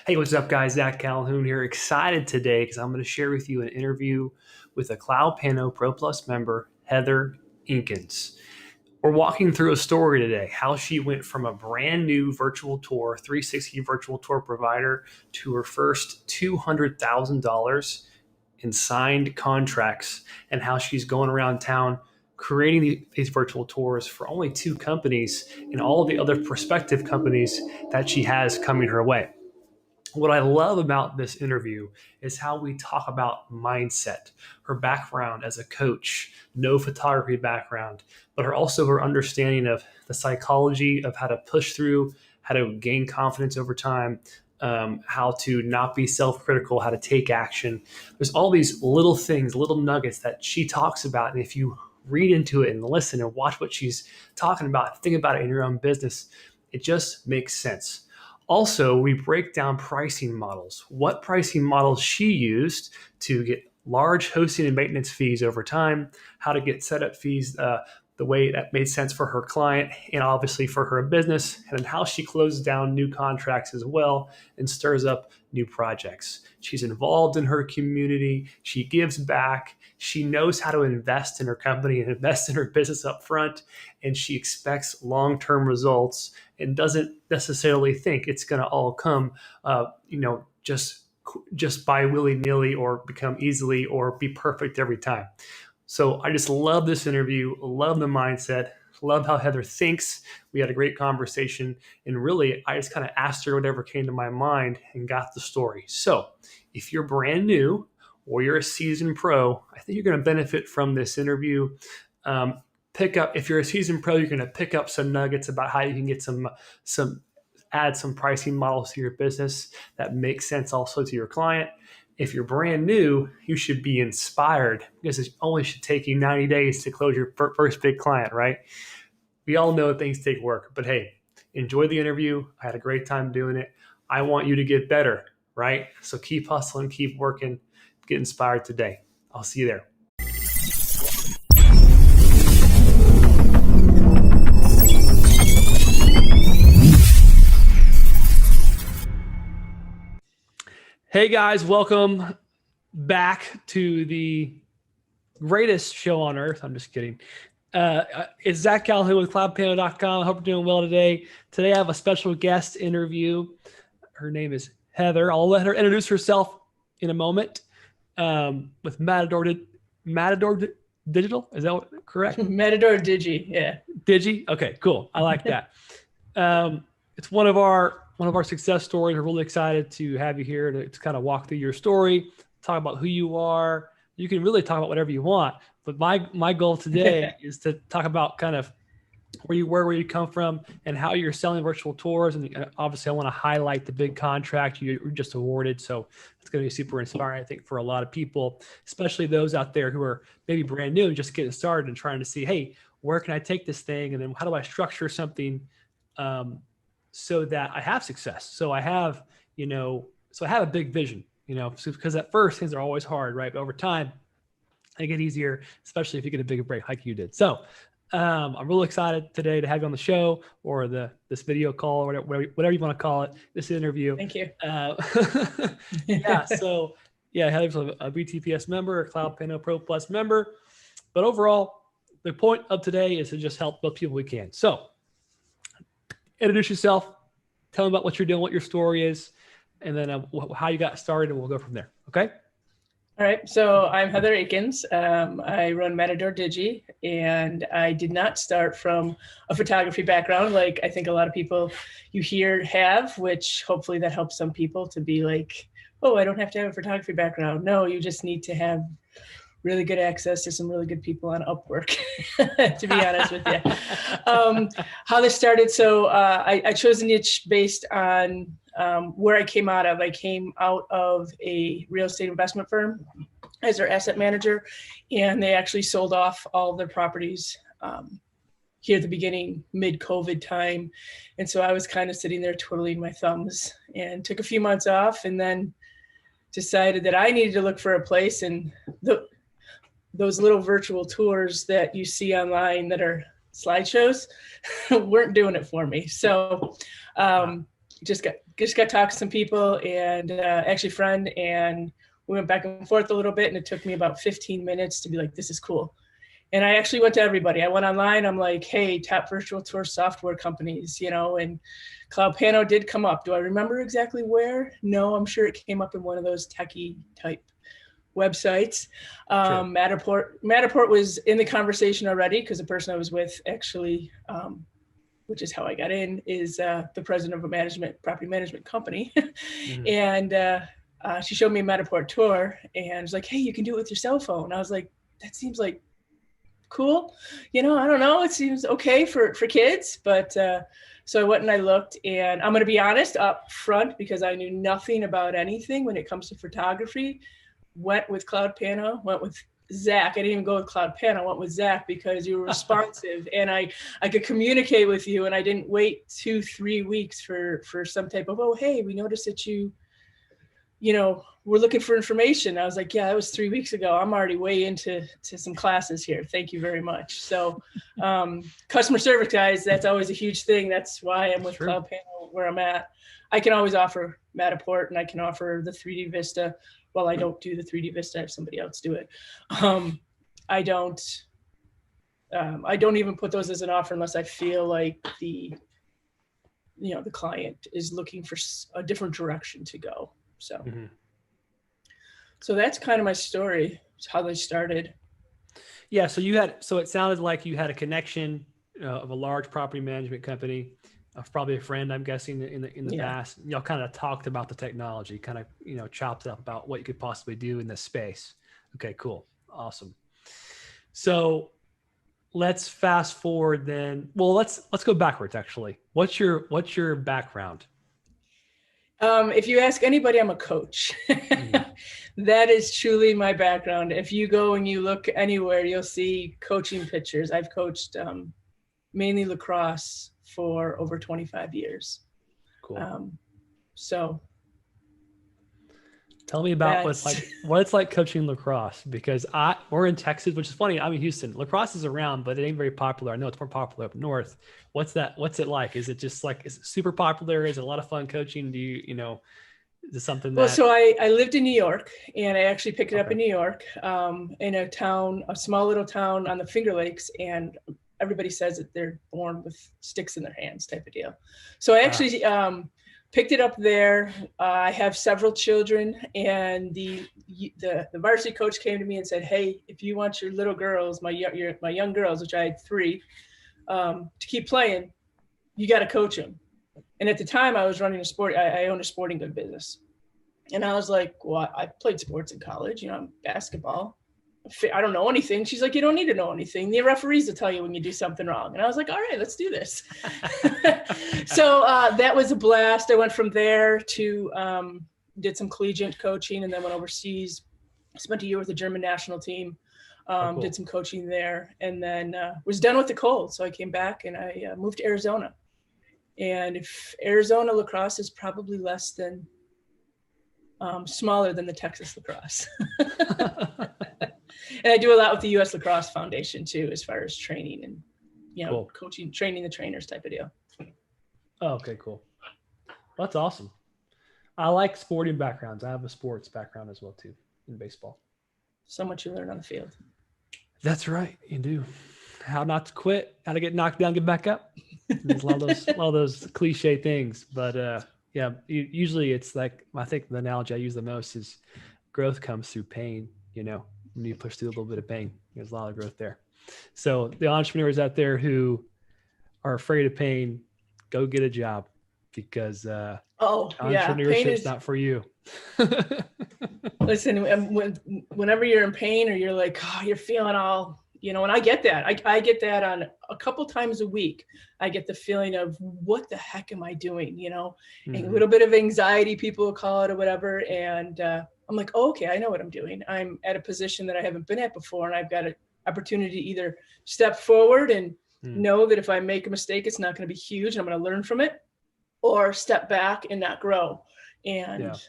Hey, what's up, guys? Zach Calhoun here. Excited today because I'm going to share with you an interview with a CloudPano Pro Plus member, Heather Eakins. We're walking through a story today, how she went from a brand new virtual tour, 360 virtual tour provider, to her first $200,000 in signed contracts, and how she's going around town creating these virtual tours for only two companies and all of the other prospective companies that she has coming her way. What I love about this interview is how we talk about mindset, her background as a coach, no photography background, but her understanding of the psychology of how to push through, how to gain confidence over time, how to not be self-critical, how to take action. There's all these little things, little nuggets that she talks about. And if you read into it and listen and watch what she's talking about, think about it in your own business, it just makes sense. Also, we break down pricing models, what pricing models she used to get large hosting and maintenance fees over time, how to get setup fees the way that made sense for her client and obviously for her business, and then how she closes down new contracts as well and stirs up new projects. She's involved in her community. She gives back. She knows how to invest in her company and invest in her business up front, and she expects long-term results and doesn't necessarily think it's going to all come, just by willy-nilly or become easily or be perfect every time. So I just love this interview, love the mindset, love how Heather thinks. We had a great conversation, and really, I just kind of asked her whatever came to my mind and got the story. So if you're brand new or you're a seasoned pro, I think you're going to benefit from this interview. If you're a seasoned pro, you're going to pick up some nuggets about how you can get add some pricing models to your business that make sense also to your client. If you're brand new, you should be inspired because it only should take you 90 days to close your first big client, right? We all know things take work, but hey, enjoy the interview. I had a great time doing it. I want you to get better, right? So keep hustling, keep working, get inspired today. I'll see you there. Hey guys, welcome back to the greatest show on earth. I'm just kidding. It's Zach Calhoun with CloudPano.com. I hope you're doing well today. Today I have a special guest interview. Her name is Heather. I'll let her introduce herself in a moment. With Matador Digital. Is that correct? Matador Digi, yeah. Digi? Okay, cool. I like that. It's one of our success stories. We're really excited to have you here to kind of walk through your story, talk about who you are. You can really talk about whatever you want, but my goal today is to talk about kind of where you come from and how you're selling virtual tours. And obviously I want to highlight the big contract you were just awarded. So it's going to be super inspiring, I think, for a lot of people, especially those out there who are maybe brand new and just getting started and trying to see, hey, where can I take this thing? And then how do I structure something so that I have success? So I have a big vision, because at first things are always hard, right? But over time, they get easier, especially if you get a big break like you did. So I'm really excited today to have you on the show or this video call or whatever you want to call it, this interview. Thank you. Heather's a VTPS member, a CloudPano Pro Plus member. But overall, the point of today is to just help the people we can. So introduce yourself, tell them about what you're doing, what your story is, and then how you got started, and we'll go from there. Okay? All right. So I'm Heather Eakins. I run Matador Digi, and I did not start from a photography background like I think a lot of people you hear have, which hopefully that helps some people to be like, oh, I don't have to have a photography background. No, you just need to have really good access to some really good people on Upwork, to be honest with you. How this started. So I chose a niche based on where I came out of. I came out of a real estate investment firm as their asset manager, and they actually sold off all of their properties here at the beginning, mid-COVID time. And so I was kind of sitting there twiddling my thumbs and took a few months off, and then decided that I needed to look for a place. And those little virtual tours that you see online that are slideshows weren't doing it for me. So just got to talk to some people, and actually a friend, and we went back and forth a little bit, and it took me about 15 minutes to be like, this is cool. And I actually went to everybody. I went online. I'm like, hey, top virtual tour software companies, and CloudPano did come up. Do I remember exactly where? No, I'm sure it came up in one of those techie type websites. Sure. Matterport was in the conversation already, because the person I was with actually, which is how I got in, is the president of a property management company. Mhm. And she showed me a Matterport tour, and was like, hey, you can do it with your cell phone. I was like, that seems like cool. I don't know. It seems okay for kids, but so I went and I looked, and I'm going to be honest up front, because I knew nothing about anything when it comes to photography. Went with CloudPano, went with Zach. I didn't even go with CloudPano. I went with Zach because you were responsive and I could communicate with you, and I didn't wait 2-3 weeks for some type of, oh, hey, we noticed that we're looking for information. I was like, yeah, that was 3 weeks ago. I'm already way into some classes here. Thank you very much. So customer service guys, that's always a huge thing. That's why I'm with CloudPano where I'm at. I can always offer Matterport, and I can offer the 3D Vista. Well, I don't do the 3D Vista. I have somebody else do it. I don't even put those as an offer unless I feel like the client is looking for a different direction to go. So, So that's kind of my story. It's how they started. Yeah. So it sounded like you had a connection of a large property management company, probably a friend, I'm guessing, in the past. Y'all kind of talked about the technology, kind of chopped up about what you could possibly do in this space. Okay, cool. Awesome. So let's fast forward then. Well, let's go backwards actually. What's your background? If you ask anybody, I'm a coach. That is truly my background. If you go and you look anywhere, you'll see coaching pictures. I've coached mainly lacrosse for over 25 years. Cool. So tell me about what it's like coaching lacrosse, because we're in Texas, which is funny. I'm in Houston. Lacrosse is around, but it ain't very popular. I know it's more popular up north. What's it like? Is it just like, is it super popular? Is it a lot of fun coaching? Do is it something that... Well, so I lived in New York, and I actually picked it up in New York, in a small little town on the Finger Lakes, and everybody says that they're born with sticks in their hands type of deal. So I actually picked it up there. I have several children, and the varsity coach came to me and said, hey, if you want your little girls, my young girls, which I had 3, to keep playing, you got to coach them. And at the time I was running I owned a sporting good business. And I was like, well, I played sports in college, basketball. I don't know anything. She's like, you don't need to know anything. The referees will tell you when you do something wrong. And I was like, all right, let's do this. So that was a blast. I went from there to did some collegiate coaching, and then went overseas. Spent a year with the German national team. Cool. Did some coaching there, and then was done with the cold. So I came back and I moved to Arizona. And if Arizona lacrosse is probably less than smaller than the Texas lacrosse. And I do a lot with the U.S. Lacrosse Foundation too, as far as training and, cool. Coaching, training the trainers type of deal. Oh, okay, cool. Well, that's awesome. I like sporting backgrounds. I have a sports background as well too, in baseball. So much you learn on the field. That's right. You do. How not to quit, how to get knocked down, get back up. There's a lot of those cliche things, but yeah, usually it's like, I think the analogy I use the most is growth comes through pain. When you push through a little bit of pain, there's a lot of growth there. So the entrepreneurs out there who are afraid of pain, go get a job, because entrepreneurship is not for you. Listen, whenever you're in pain, or you're like, oh, you're feeling all, and I get that. I get that on a couple times a week. I get the feeling of, what the heck am I doing? And a little bit of anxiety, people will call it, or whatever. And I'm like, oh, okay, I know what I'm doing. I'm at a position that I haven't been at before, and I've got an opportunity to either step forward and know that if I make a mistake, it's not going to be huge, and I'm going to learn from it, or step back and not grow. And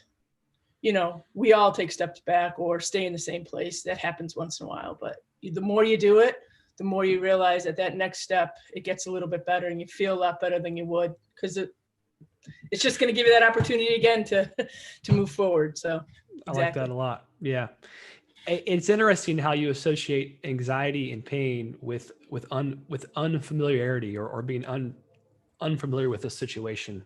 we all take steps back or stay in the same place. That happens once in a while, but the more you do it, the more you realize that next step, it gets a little bit better, and you feel a lot better than you would, because it's just going to give you that opportunity again to move forward. So exactly. I like that a lot. Yeah. It's interesting how you associate anxiety and pain with unfamiliarity or being unfamiliar with a situation,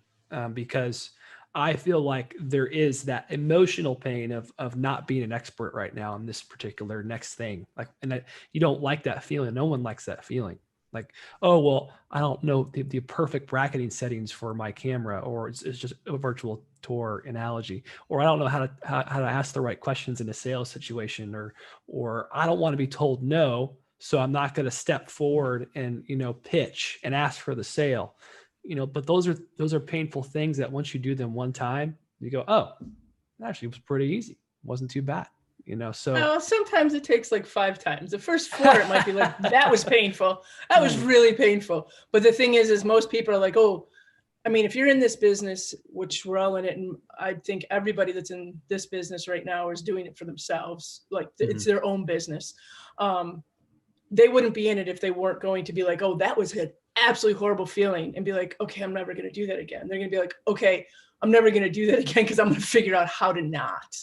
because I feel like there is that emotional pain of not being an expert right now on this particular next thing. Like, and you don't like that feeling. No one likes that feeling. Like, oh, well, I don't know the perfect bracketing settings for my camera, or it's just a virtual tour analogy, or I don't know how to ask the right questions in a sales situation, or I don't want to be told no, so I'm not going to step forward and, pitch and ask for the sale. But those are painful things that once you do them one time, you go, oh, actually it was pretty easy. It wasn't too bad. So sometimes it takes like 5 times. The first 4, it might be like, that was painful. That was really painful. But the thing is most people are like, oh, I mean, if you're in this business, which we're all in it, and I think everybody that's in this business right now is doing it for themselves. Like it's their own business. They wouldn't be in it if they weren't going to be like, oh, that was an absolutely horrible feeling, and be like, okay, I'm never going to do that again. They're going to be like, okay, I'm never going to do that again because I'm going to figure out how to not.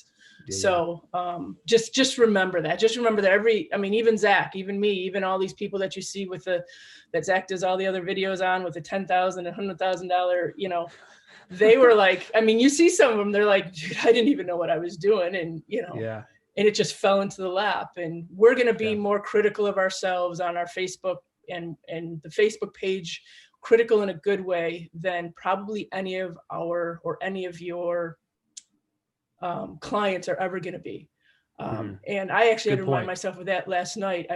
Yeah. So just remember that. Just remember that even Zach, even me, even all these people that you see with that Zach does all the other videos on with the $10,000 and $100,000, they were like, you see some of them, they're like, dude, I didn't even know what I was doing. And, yeah. And it just fell into the lap. And we're going to be more critical of ourselves on our Facebook and the Facebook page, critical in a good way, than probably any of your clients are ever going to be. And I actually had to remind myself of that last night.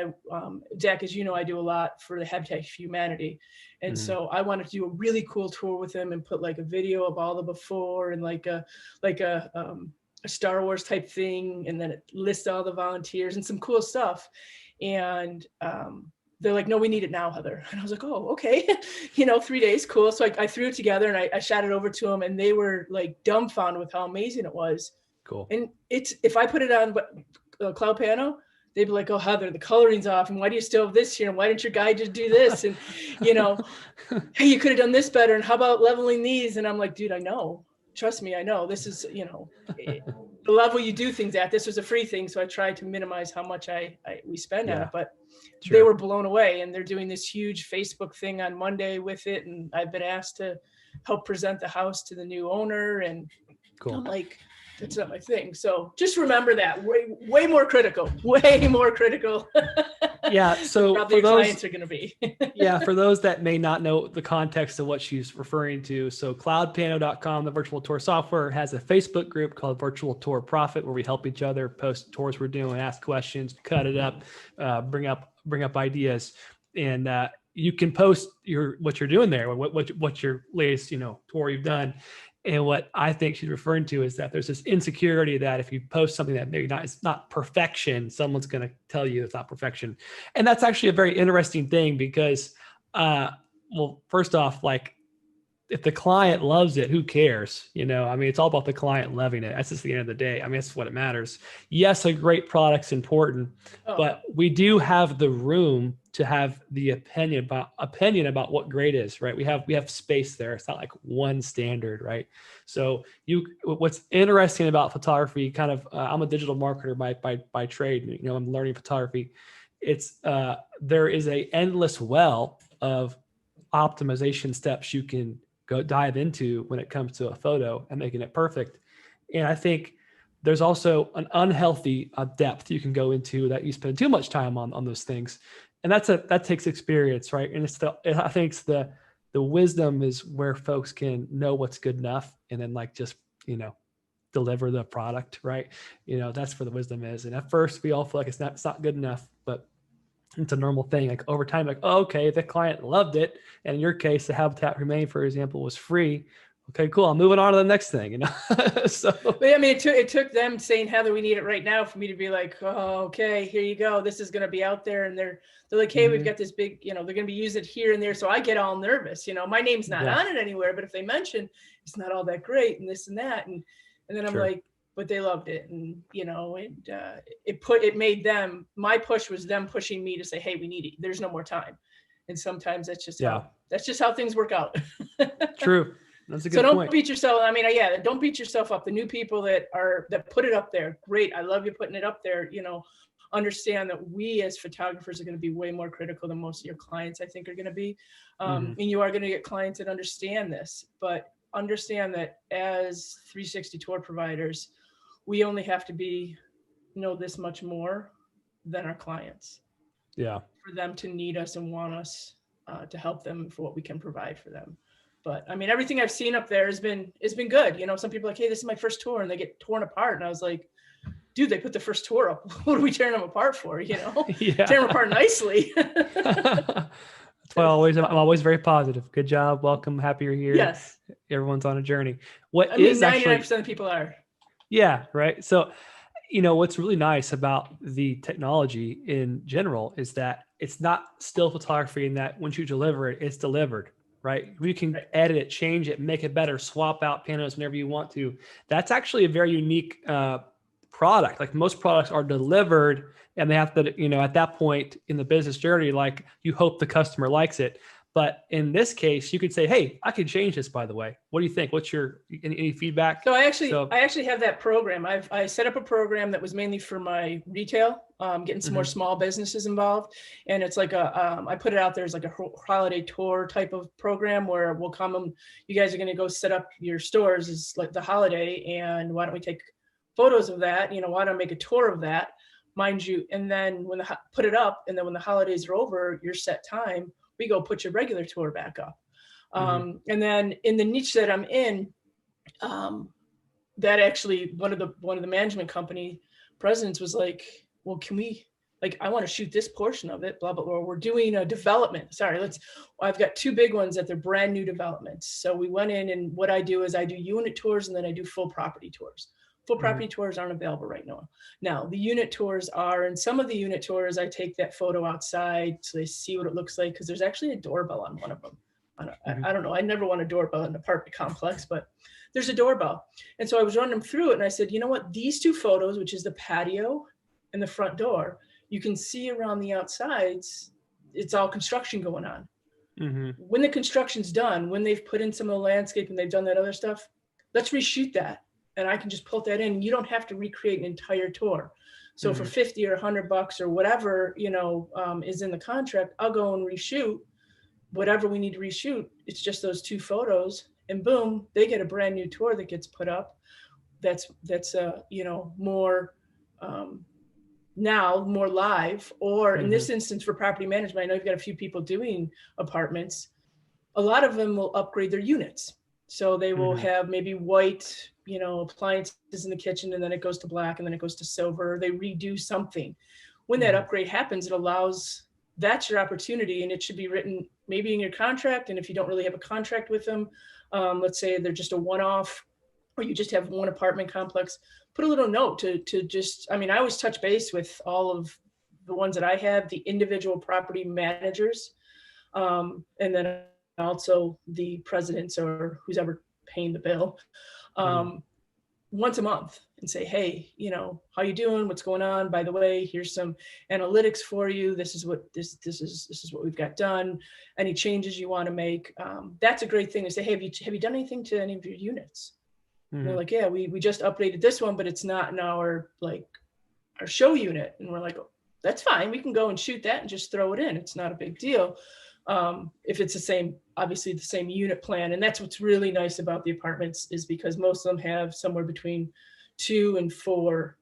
Zach, as you know, I do a lot for the Habitat for Humanity. And so I wanted to do a really cool tour with him and put like a video of all the before and like a Star Wars type thing. And then it lists all the volunteers and some cool stuff. And they're like, no, we need it now, Heather. And I was like, oh, okay. 3 days, cool. So I threw it together and I shot it over to them, and they were like dumbfounded with how amazing it was. Cool. And if I put it on CloudPano, they'd be like, oh, Heather, the coloring's off. And why do you still have this here? And why didn't your guy just do this? And, hey, you could have done this better. And how about leveling these? And I'm like, dude, I know. Trust me, I know. This is, the level you do things at. This was a free thing. So I tried to minimize how much we spend on it. But they were blown away. And they're doing this huge Facebook thing on Monday with it. And I've been asked to help present the house to the new owner. And cool. I'm like, that's not my thing. So just remember that way more critical. Yeah. So probably your clients are going to be. Yeah. For those that may not know the context of what she's referring to. So CloudPano.com, the virtual tour software, has a Facebook group called Virtual Tour Profit, where we help each other post tours we're doing, ask questions, cut it up, bring up ideas. And, you can post what you're doing there, what's your latest, tour you've done. And what I think she's referring to is that there's this insecurity that if you post something that maybe it's not perfection, someone's going to tell you it's not perfection. And that's actually a very interesting thing because, well, first off, like if the client loves it, who cares? It's all about the client loving it. That's just the end of the day. That's what it matters. Yes, a great product's important, but we do have the room to have the opinion about what great is, right? We have space there. It's not like one standard, right? So what's interesting about photography, kind of, I'm a digital marketer by trade. I'm learning photography. It's there is a endless well of optimization steps you can go dive into when it comes to a photo and making it perfect. And I think there's also an unhealthy depth you can go into that you spend too much time on those things. And that takes experience, right? And I think it's the wisdom is where folks can know what's good enough and then just, deliver the product, right? That's where the wisdom is. And at first we all feel like it's not good enough, but it's a normal thing. Like over time, oh, okay, the client loved it. And in your case, the Habitat for Humanity, for example, was free. Okay, cool. I'm moving on to the next thing, So, but it took them saying, Heather, we need it right now, for me to be like, oh, okay, here you go. This is going to be out there. And they're like, hey, we've got this big, they're going to be using it here and there. So I get all nervous. My name's not on it anywhere, but if they mention it's not all that great and this and that, and then I'm like, but they loved it. And, it made them, my push was them pushing me to say, hey, we need it. There's no more time. And sometimes that's just how things work out. True. That's a So good don't point. beat yourself. I mean, yeah, don't beat yourself up. The new people that put it up there, great. I love you putting it up there. Understand that we as photographers are going to be way more critical than most of your clients, I think, are going to be. And you are going to get clients that understand this, but understand that as 360 tour providers, we only have to know this much more than our clients. Yeah. For them to need us and want us to help them for what we can provide for them. But I mean, everything I've seen up there has been good. Some people are like, hey, this is my first tour, and they get torn apart. And I was like, dude, they put the first tour up. What are we tearing them apart for? Yeah. Tear them apart nicely. That's why I'm always very positive. Good job. Welcome. Happy you're here. Yes. Everyone's on a journey. 99% of people are. Yeah. Right. So, what's really nice about the technology in general is that it's not still photography in that once you deliver it, it's delivered. Right. You can edit it, change it, make it better, swap out panos whenever you want to. That's actually a very unique product. Like most products are delivered and they have to, at that point in the business journey, like you hope the customer likes it. But in this case, you could say, hey, I could change this, by the way. What do you think? What's your any feedback? So I actually have that program. I set up a program that was mainly for my retail, getting some more small businesses involved. And it's like I put it out there as like a holiday tour type of program where we'll come and you guys are going to go set up your stores as like the holiday. And why don't we take photos of that? Why don't I make a tour of that? Mind you. And then put it up, and then when the holidays are over, your set time, we go put your regular tour back up. And then in the niche that I'm in, that actually one of the management company presidents was like, well, can we, I want to shoot this portion of it, blah, blah, blah. We're doing a development. I've got two big ones that they're brand new developments. So we went in, and what I do is I do unit tours and then I do full property tours. Full property tours aren't available right now. Now the unit tours are, and some of the unit tours, I take that photo outside so they see what it looks like. Cause there's actually a doorbell on one of them. I don't know. I never want a doorbell in an apartment complex, but there's a doorbell. And so I was running them through it, and I said, you know what, these two photos, which is the patio and the front door, you can see around the outsides, it's all construction going on. When the construction's done, when they've put in some of the landscape and they've done that other stuff, let's reshoot that. And I can just pull that in. You don't have to recreate an entire tour. So for 50 or $100 or whatever, is in the contract, I'll go and reshoot whatever we need to reshoot. It's just those two photos, and boom, they get a brand new tour that gets put up. That's more now more live, or in this instance for property management, I know you've got a few people doing apartments. A lot of them will upgrade their units. So they will have maybe white, appliances in the kitchen, and then it goes to black, and then it goes to silver. They redo something. When that upgrade happens, that's your opportunity, and it should be written maybe in your contract. And if you don't really have a contract with them, let's say they're just a one-off, or you just have one apartment complex, put a little note to just, I always touch base with all of the ones that I have, the individual property managers, and then also the presidents or who's ever paying the bill, once a month, and say, hey, how you doing? What's going on? By the way, here's some analytics for you. This is what this is what we've got done. Any changes you want to make? That's a great thing to say. Hey, have you done anything to any of your units? And they're like, yeah, we just updated this one, but it's not in our show unit. And we're like, oh, that's fine. We can go and shoot that and just throw it in. It's not a big deal. If it's obviously the same unit plan. And that's what's really nice about the apartments, is because most of them have somewhere between 2 and 4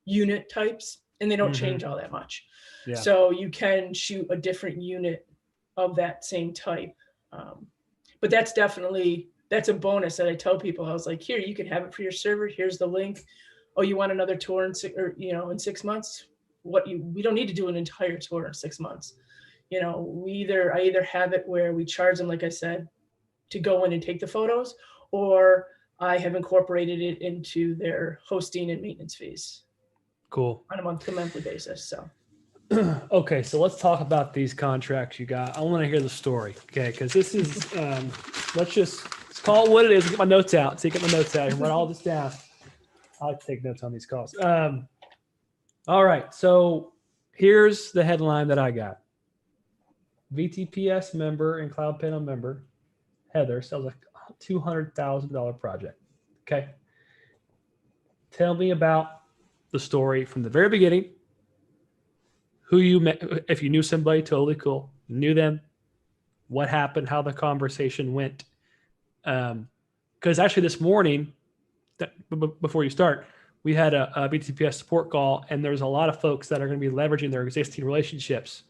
unit types, and they don't change all that much. Yeah. So you can shoot a different unit of that same type. But that's a bonus that I tell people. I was like, here, you can have it for your server. Here's the link. Oh, you want another tour in 6 months? We don't need to do an entire tour in 6 months. I either have it where we charge them, like I said, to go in and take the photos, or I have incorporated it into their hosting and maintenance fees. Cool. On a monthly basis. So. Okay. So let's talk about these contracts you got. I want to hear the story. Okay. Cause this is, let's call it what it is. Get my notes out. So you get my notes out and write all this down. I like to take notes on these calls. All right. So here's the headline that I got. VTPS member and CloudPano member, Heather, sells $200,000 project. Okay. Tell me about the story from the very beginning. Who you met, if you knew somebody, totally cool. Knew them, what happened, how the conversation went. Because actually this morning, before you start, we had a VTPS support call, and there's a lot of folks that are going to be leveraging their existing relationships,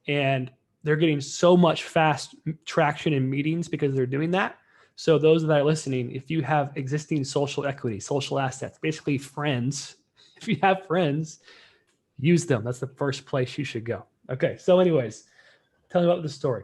and they're getting so much fast traction in meetings because they're doing that. So those that are listening, if you have existing social equity, social assets, basically friends, if you have friends, use them. That's the first place you should go. Okay. So anyways, tell me about the story.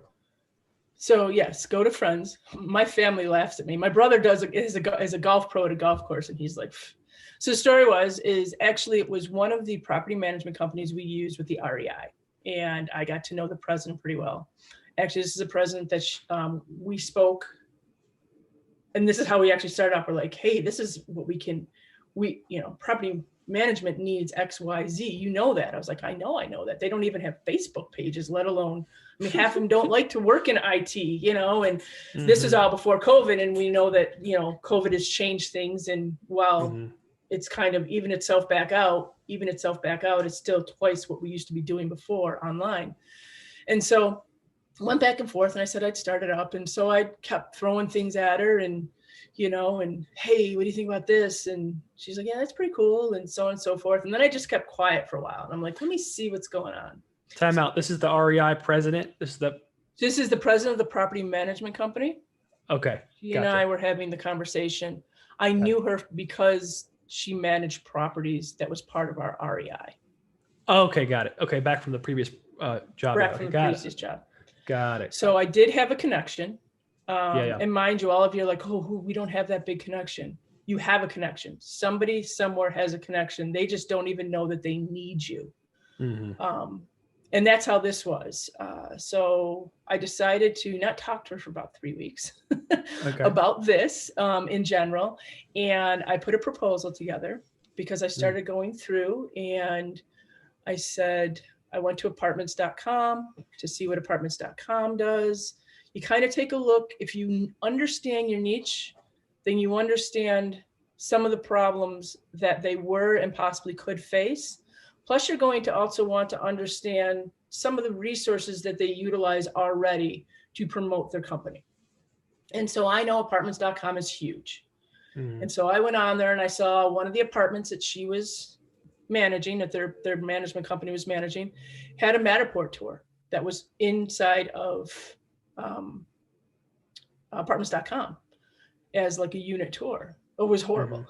So yes, go to friends. My family laughs at me. My brother is a golf pro at a golf course, and he's like, pff. So the story it was one of the property management companies we used with the REI, and I got to know the president pretty well. Actually, this is a president that we spoke, and this is how we actually started off. We're like, hey, this is what property management needs X, Y, Z. You know that. I was like, I know that. They don't even have Facebook pages, let alone, half of them don't like to work in IT, and this is all before COVID. And we know that, COVID has changed things. And while it's kind of even itself back out, it's still twice what we used to be doing before online. And so I went back and forth, and I said I'd start it up. And so I kept throwing things at her, and hey, what do you think about this? And she's like, yeah, that's pretty cool. And so on and so forth. And then I just kept quiet for a while. And I'm like, let me see what's going on. Time out. This is the REI president. This is the president of the property management company. Okay. She and I were having the conversation. I knew her because she managed properties that was part of our REI. Okay. Got it. Okay. Back from the previous job. Back from the previous job. Got it. So I did have a connection. Yeah. And mind you, all of you are like, oh, we don't have that big connection. You have a connection. Somebody somewhere has a connection. They just don't even know that they need you. And that's how this was. So I decided to not talk to her for about 3 weeks about this in general. And I put a proposal together because I started going through, and I said, I went to apartments.com to see what apartments.com does. You kind of take a look. If you understand your niche, then you understand some of the problems that they were and possibly could face. Plus, you're going to also want to understand some of the resources that they utilize already to promote their company. And so I know apartments.com is huge. And so I went on there, and I saw one of the apartments that she was managing, that their management company was managing, had a Matterport tour that was inside of apartments.com as like a unit tour. It was horrible.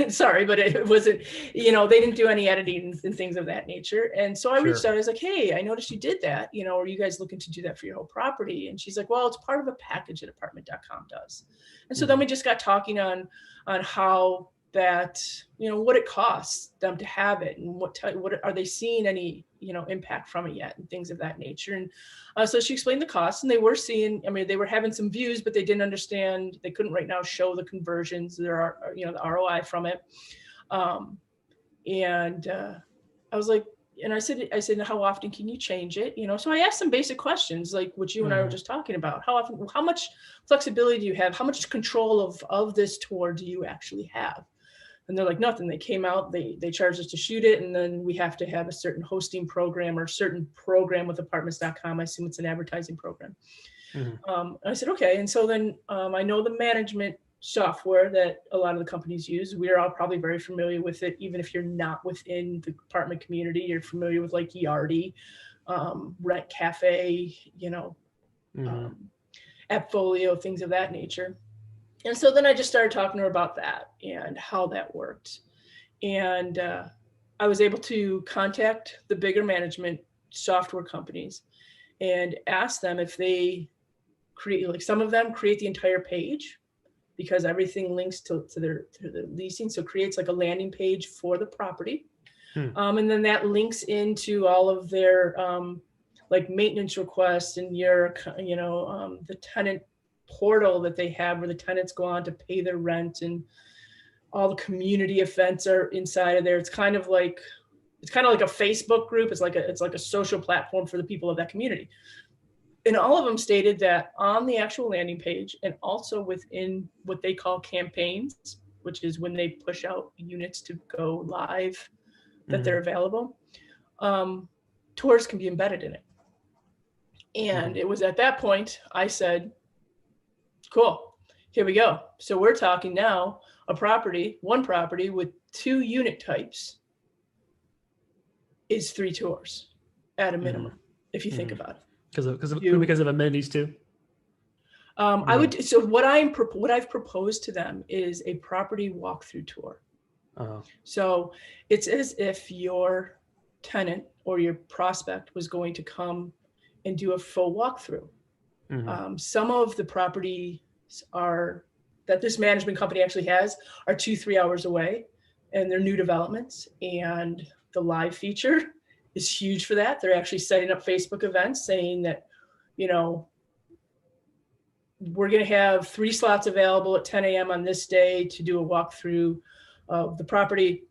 Sorry, but it wasn't, they didn't do any editing and things of that nature. And so I reached out. I was like, hey, I noticed you did that. Are you guys looking to do that for your whole property? And she's like, well, it's part of a package that apartment.com does. And so then we just got talking on how that, what it costs them to have it, and what are they seeing any, impact from it yet, and things of that nature. And so she explained the costs, and they were seeing, they were having some views, but they didn't understand. They couldn't right now show the conversions. There are, the ROI from it. And I was like, and I said, how often can you change it? So I asked some basic questions like what you and I were just talking about. How much flexibility do you have? How much control of this tour do you actually have? And they're like, nothing. They came out, they charged us to shoot it. And then we have to have a certain hosting program or a certain program with apartments.com. I assume it's an advertising program. I said, okay. And so then I know the management software that a lot of the companies use. We're all probably very familiar with it. Even if you're not within the apartment community, you're familiar with like Yardi, Rent Cafe, AppFolio, things of that nature. And so then I just started talking to her about that and how that worked. And I was able to contact the bigger management software companies and ask them if they create, like some of them create the entire page because everything links to the leasing. So it creates like a landing page for the property. And then that links into all of their like maintenance requests and your, the tenant portal that they have where the tenants go on to pay their rent, and all the community events are inside of there. It's kind of like a Facebook group. It's like a social platform for the people of that community. And all of them stated that on the actual landing page and also within what they call campaigns, which is when they push out units to go live, that they're available, tours can be embedded in it. And it was at that point I said, cool, here we go. So we're talking now one property with 2 unit types is 3 tours at a minimum, if you think about it. Because of amenities too. I would. So what I've proposed to them is a property walkthrough tour. So it's as if your tenant or your prospect was going to come and do a full walkthrough. Some of the properties that this management company actually has are 2-3 hours away, and they're new developments, and the live feature is huge for that. They're actually setting up Facebook events saying that, we're going to have 3 slots available at 10 a.m. on this day to do a walkthrough of the property,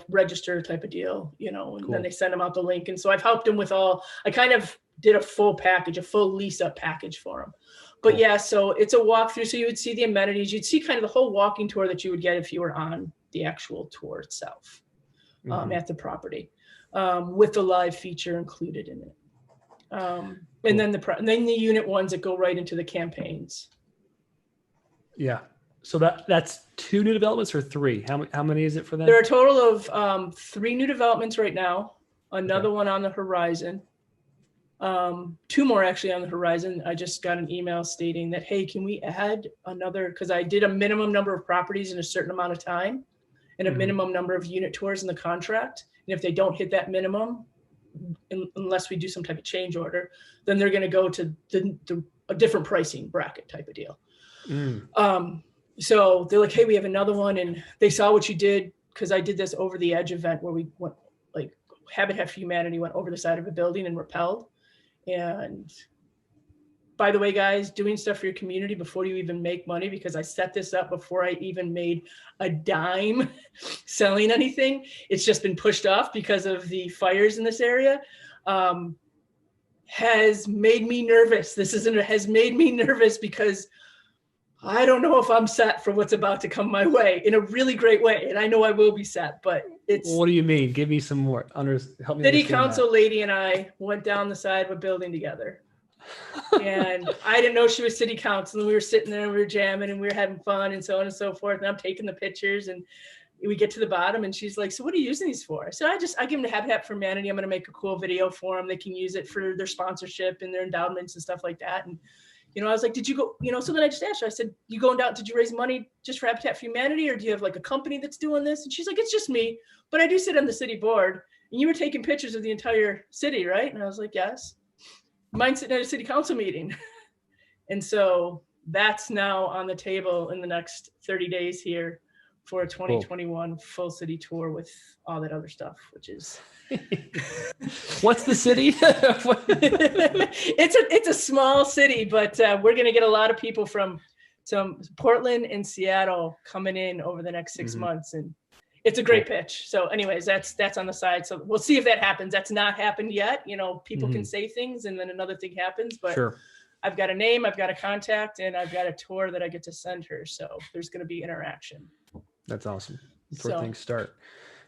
register type of deal, and cool. Then they send them out the link. And so I've helped them with I kind of did a full package, a full lease up package for them. But cool. Yeah, so it's a walkthrough. So you would see the amenities, you'd see kind of the whole walking tour that you would get if you were on the actual tour itself at the property, with the live feature included in it. Cool. And then the unit ones that go right into the campaigns. Yeah. So that's 2 new developments or 3? How many is it for them? There are a total of 3 new developments right now. Another one on the horizon. 2 more actually on the horizon. I just got an email stating that, hey, can we add another? Because I did a minimum number of properties in a certain amount of time, and a minimum number of unit tours in the contract. And if they don't hit that minimum, unless we do some type of change order, then they're going to go to a different pricing bracket type of deal. So they're like, hey, we have another one. And they saw what you did, because I did this over the edge event where we went, like, Habitat for Humanity went over the side of a building and rappelled. And by the way, guys, doing stuff for your community before you even make money, because I set this up before I even made a dime selling anything. It's just been pushed off because of the fires in this area. Has made me nervous. Has made me nervous because I don't know if I'm set for what's about to come my way in a really great way. And I know I will be set, but it's... What do you mean? Give me some more. Help me. City council lady and I went down the side of a building together. And I didn't know she was city council, and we were sitting there and we were jamming and we were having fun and so on and so forth. And I'm taking the pictures, and we get to the bottom, and she's like, so what are you using these for? I said, I give them to Habitat for Humanity. I'm going to make a cool video for them. They can use it for their sponsorship and their endowments and stuff like that. And I was like, did you go, so then I just asked her, I said, you going down, did you raise money just for Habitat for Humanity, or do you have like a company that's doing this? And she's like, it's just me, but I do sit on the city board. And you were taking pictures of the entire city, right? And I was like, yes. Mine's sitting at a city council meeting. And so that's now on the table in the next 30 days here for a 2021 full city tour with all that other stuff, which is... What's the city? It's a small city, but we're going to get a lot of people from Portland and Seattle coming in over the next 6 months. And it's a great pitch. So anyways, that's on the side. So we'll see if that happens. That's not happened yet. People can say things and then another thing happens, but sure. I've got a name, I've got a contact, and I've got a tour that I get to send her. So there's going to be interaction. That's awesome. Before things start.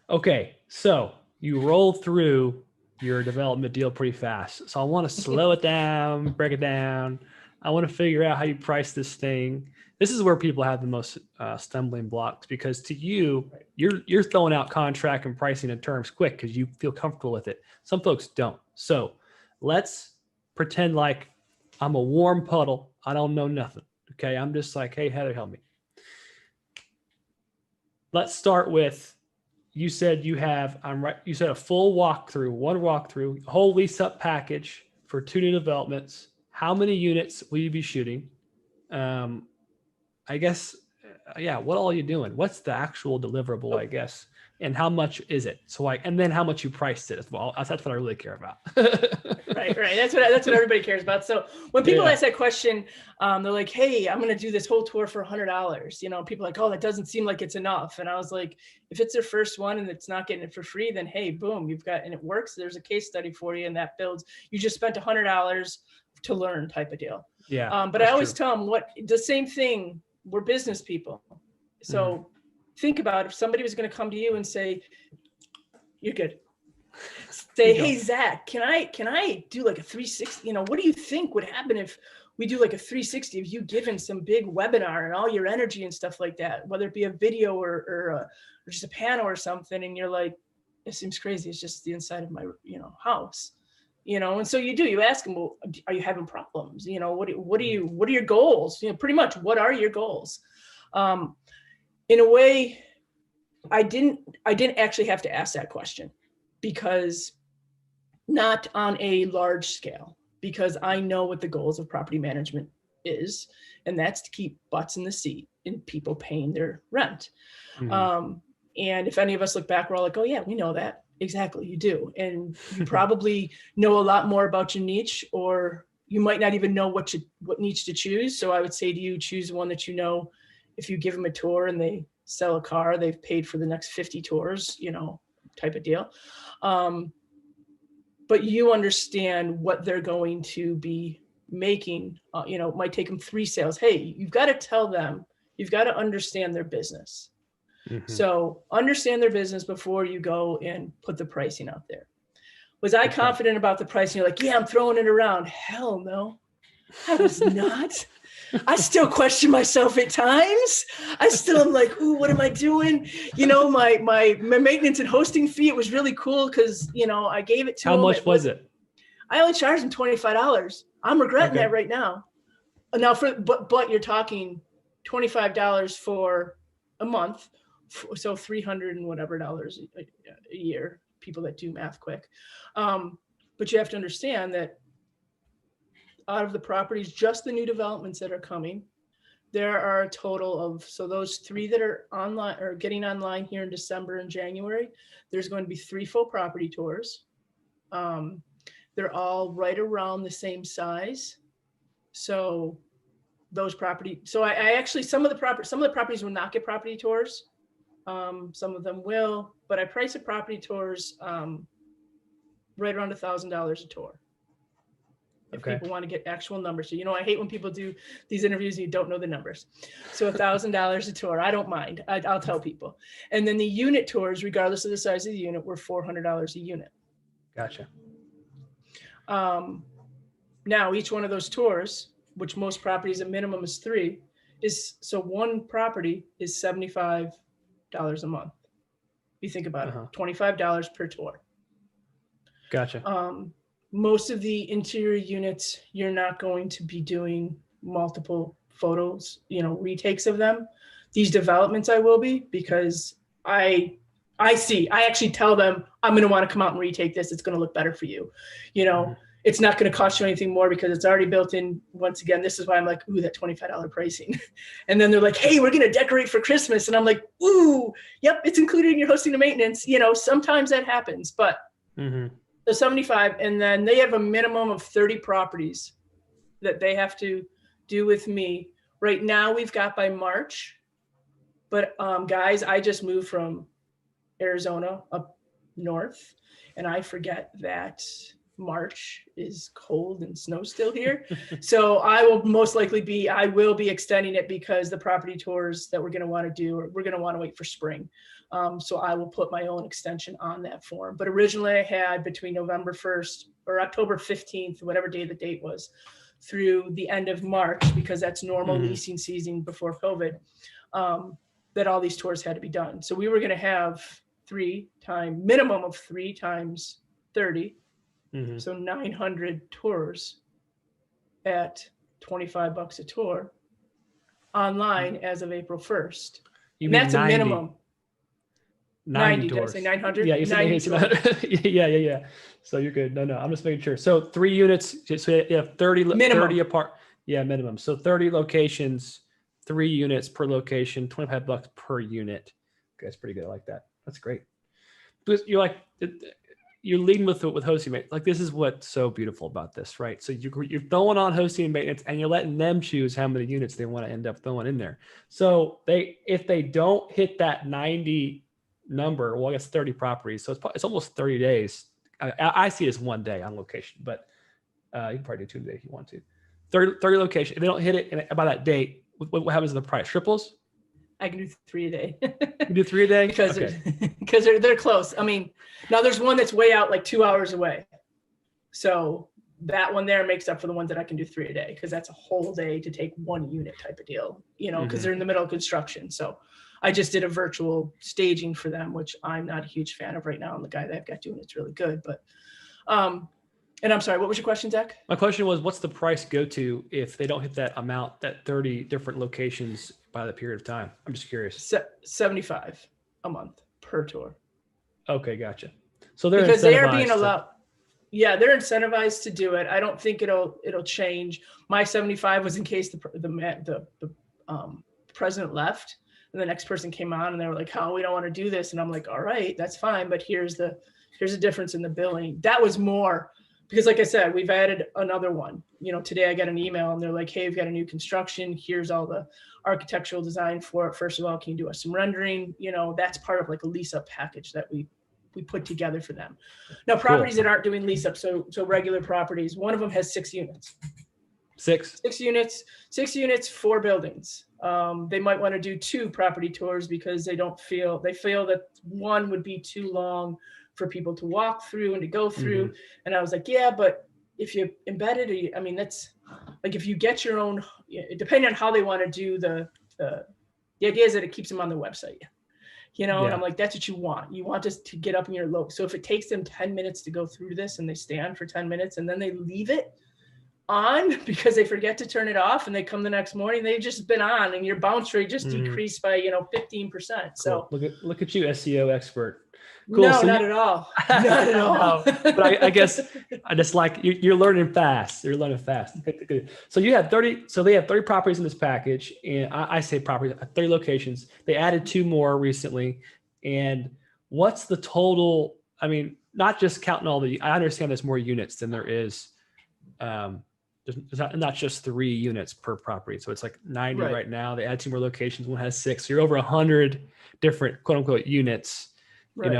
Okay. So you roll through your development deal pretty fast. So I want to slow it down, break it down. I want to figure out how you price this thing. This is where people have the most stumbling blocks, because to you, you're throwing out contract and pricing and terms quick because you feel comfortable with it. Some folks don't. So let's pretend like I'm a warm puddle. I don't know nothing. Okay. I'm just like, hey, Heather, help me. Let's start with, you said you have, you said a full walkthrough, one walkthrough, a whole lease up package for 2 new developments. How many units will you be shooting? I guess yeah, what all are you doing? What's the actual deliverable, I guess? And how much is it? So and then how much you priced it as well. That's what I really care about. Right. That's what everybody cares about. So when people ask that question, they're like, "Hey, I'm going to do this whole tour for $100." People are like, "Oh, that doesn't seem like it's enough." And I was like, if it's their first one and it's not getting it for free, then hey, boom, and it works. There's a case study for you, and that builds. You just spent $100 to learn, type of deal. Yeah. But I always tell them the same thing. We're business people, so think about if somebody was going to come to you and say, "You're good." Say, "Hey, Zach, can I do like a 360? What do you think would happen if we do like a 360 of you giving some big webinar and all your energy and stuff like that, whether it be a video or just a panel or something?" And you're like, "It seems crazy. It's just the inside of my, house." And so you ask them, "Well, are you having problems? What are your goals? Pretty much, what are your goals?" In a way, I didn't actually have to ask that question, because not on a large scale, because I know what the goals of property management is, and that's to keep butts in the seat and people paying their rent. And if any of us look back, we're all like, "Oh yeah, we know that." Exactly, you do. And you probably know a lot more about your niche, or you might not even know what niche to choose. So I would say to you, choose one that if you give them a tour and they sell a car, they've paid for the next 50 tours, type of deal. But you understand what they're going to be making. It might take them 3 sales. Hey, you've got to tell them, you've got to understand their business. So understand their business before you go and put the pricing out there. Was I confident about the pricing? You're like, "Yeah, I'm throwing it around." Hell no, I was not. I still question myself at times. I still am like, "Ooh, what am I doing?" My maintenance and hosting fee, it was really cool because, I gave it to How him. much was it? I only charged him $25. I'm regretting that right now. Now, but you're talking $25 for a month, so $300 and whatever dollars a year. People that do math quick, but you have to understand that out of the properties, just the new developments that are coming, there are a total of, so those 3 that are online or getting online here in December and January, there's going to be 3 full property tours. They're all right around the same size. So I actually, some of the properties will not get property tours. Some of them will, but I price the property tours right around $1,000 a tour. If people want to get actual numbers. So, I hate when people do these interviews and you don't know the numbers. So $1,000 a tour, I don't mind. I'll tell people. And then the unit tours, regardless of the size of the unit, were $400 a unit. Gotcha. Now, each one of those tours, which most properties a minimum is 3, so one property is $75 a month. You think about it, $25 per tour. Gotcha. Most of the interior units, you're not going to be doing multiple photos, retakes of them. These developments I will be, because I actually tell them, "I'm going to want to come out and retake this. It's going to look better for you. It's not going to cost you anything more because it's already built in." Once again, this is why I'm like, "Ooh, that $25 pricing." And then they're like, "Hey, we're going to decorate for Christmas." And I'm like, "Ooh, yep, it's included in your hosting and maintenance." Sometimes that happens, but the 75, and then they have a minimum of 30 properties that they have to do with me. Right now we've got by March, but guys, I just moved from Arizona up north, and I forget that March is cold and snow still here. So I will most likely be extending it, because the property tours that we're going to want to do, we're going to want to wait for spring. So I will put my own extension on that form. But originally I had between November 1st or October 15th, whatever day the date was, through the end of March, because that's normal leasing season before COVID, that all these tours had to be done. So we were going to have minimum of 3 times 30. So 900 tours at $25 a tour online as of April 1st. And that's 90. A minimum. 90 tours. Did I say 900? Yeah, you said 90. Yeah. So you're good. No, I'm just making sure. So 3 units. So you have 30 apart. Yeah, minimum. So 30 locations, 3 units per location, $25 per unit. Okay, that's pretty good. I like that. That's great. Because you're leading with hosting maintenance. Like, this is what's so beautiful about this, right? So you're throwing on hosting and maintenance, and you're letting them choose how many units they want to end up throwing in there. So if they don't hit that 90 number, well, I guess 30 properties. So it's almost 30 days. I see it as 1 day on location, but you can probably do 2 days if you want to. 30 location. If they don't hit it by that date, what happens to the price? Triples? I can do 3 a day. You do 3 a day? because Okay. because they're close. I mean, now there's one that's way out, like 2 hours away. So that one there makes up for the ones that I can do 3 a day, because that's a whole day to take 1 unit type of deal, because they're in the middle of construction. So I just did a virtual staging for them, which I'm not a huge fan of right now. And the guy that I've got doing it's really good. But and I'm sorry, what was your question, Zach? My question was, what's the price go to if they don't hit that amount, that 30 different locations by the period of time? I'm just curious. 75 a month per tour. Okay, gotcha. So they're because they are being incentivized allowed. Yeah, they're incentivized to do it. I don't think it'll change. My 75 was in case the president left and the next person came on and they were like, "Oh, we don't want to do this," and I'm like, "All right, that's fine, but here's the difference in the billing." That was more because, like I said, we've added another one. Today I got an email and they're like, "Hey, we've got a new construction. Here's all the architectural design for it. First of all, can you do us some rendering?" That's part of like a lease up package that we put together for them. Now, properties that aren't doing lease up, so regular properties, one of them has 6 units. 6 units, 4 buildings. They might want to do 2 property tours because they feel that one would be too long for people to walk through and to go through. Mm-hmm. And I was like, yeah, but if you embed it, I mean, that's like, if you get your own, depending on how they want to do the idea is that it keeps them on the website. And I'm like, that's what you want. You want us to get up in your low. So if it takes them 10 minutes to go through this and they stand for 10 minutes and then they leave it on because they forget to turn it off and they come the next morning, they've just been on and your bounce rate just decreased by, 15%. Cool. So look at you, SEO expert. Cool. No, so not at all. Not at all. But I guess I just like you're learning fast. You're learning fast. So you have 30. So they have 30 properties in this package, and I say properties, 30 locations. They added 2 more recently. And what's the total? I mean, not just counting all I understand there's more units than there is. There's not just 3 units per property. So it's like 90 right now. They add 2 more locations. One has 6. So you're over 100 different quote unquote units. Right.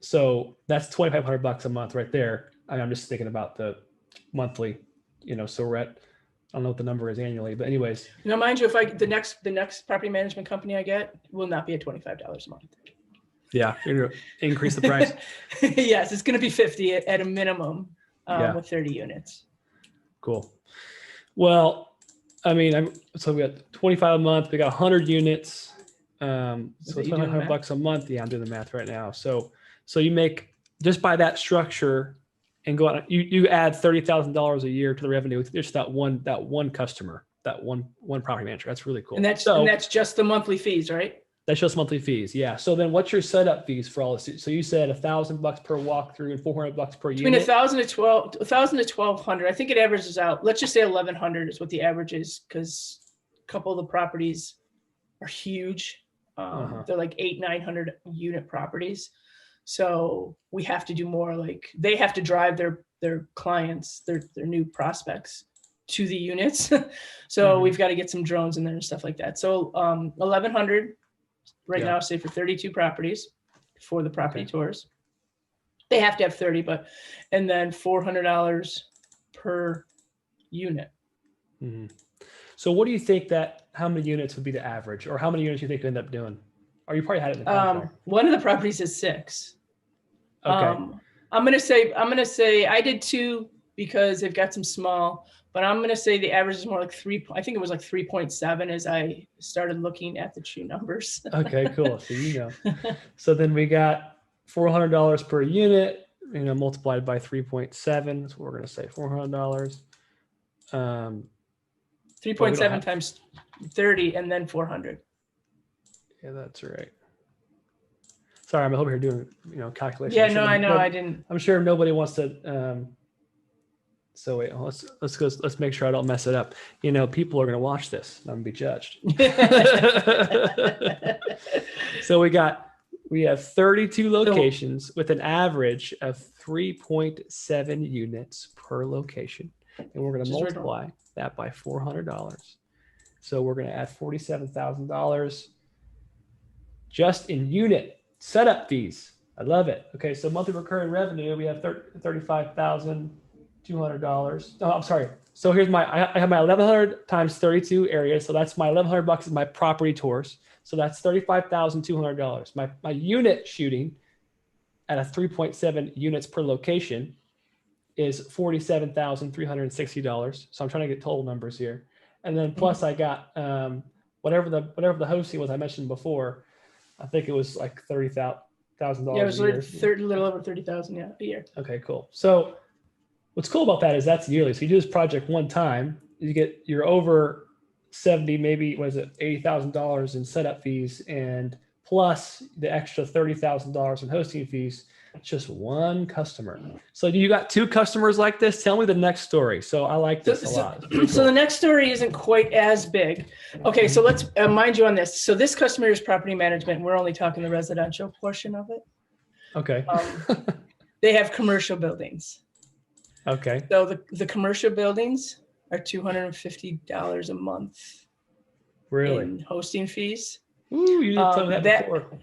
So that's $2,500 a month right there. I'm just thinking about the monthly, so we're at, I don't know what the number is annually, but anyways. Now, mind you, if the next property management company I get will not be at $25 a month. Yeah. You're going to increase the price. Yes. It's going to be 50 at a minimum with 30 units. Cool. Well, I mean, so we got 25 a month, we got 100 units. So it's $2,500 a month. Yeah, I'm doing the math right now. So you make, just by that structure and go out, you add $30,000 a year to the revenue with just that one customer, that one property manager. That's really cool. And that's just the monthly fees, right? That's just monthly fees. Yeah. So then what's your setup fees for all this? So you said $1,000 per walkthrough and $400 per unit. Between $1,000 to $1,200. I think it averages out. Let's just say $1,100 is what the average is, because a couple of the properties are huge. They're like 800-900 unit properties. So we have to do more, like they have to drive their clients, their new prospects to the units. So we've got to get some drones in there and stuff like that. So 1,100 right now, say for 32 properties for the property tours. They have to have 30, and then $400 per unit. Mm-hmm. So what do you think how many units would be the average, or how many units you think you end up doing? Or you probably had it in the contract. One of the properties is 6. Okay. I'm gonna say I did 2 because they've got some small, but I'm gonna say the average is more like 3. I think it was like 3.7 as I started looking at the true numbers. Okay, cool. So so then we got $400 per unit, multiplied by 3.7. That's what we're gonna say. $400. 3.7 times 30, and then 400. Yeah, that's right. Sorry, I'm over here doing, calculations. Yeah, no, I know. I didn't. I'm sure nobody wants to So wait, let's make sure I don't mess it up. People are going to watch this. I'm going to be judged. So we have 32 locations with an average of 3.7 units per location. And we're going to multiply that by $400. So we're going to add $47,000 just in unit setup fees. I love it. Okay, so monthly recurring revenue, we have $35,200. Oh, I'm sorry. So here's I have my 1,100 times 32 areas. So that's my $1,100 is my property tours. So that's $35,200. My unit shooting at a 3.7 units per location is $47,360. So I'm trying to get total numbers here. And then plus I got whatever the hosting was I mentioned before. I think it was like $30,000. Yeah, it was a little over 30,000 a year. Okay, cool. So what's cool about that is that's yearly. So you do this project one time, you're over 70, maybe $80,000 in setup fees, and plus the extra $30,000 in hosting fees. Just one customer. So you got two customers like this. Tell me the next story. So I like this a lot. Cool. So the next story isn't quite as big. Okay, so let's mind you on this. So this customer is property management. We're only talking the residential portion of it. Okay. They have commercial buildings. Okay. So the commercial buildings are $250 a month. Really? In hosting fees. Ooh, you didn't tell me that before.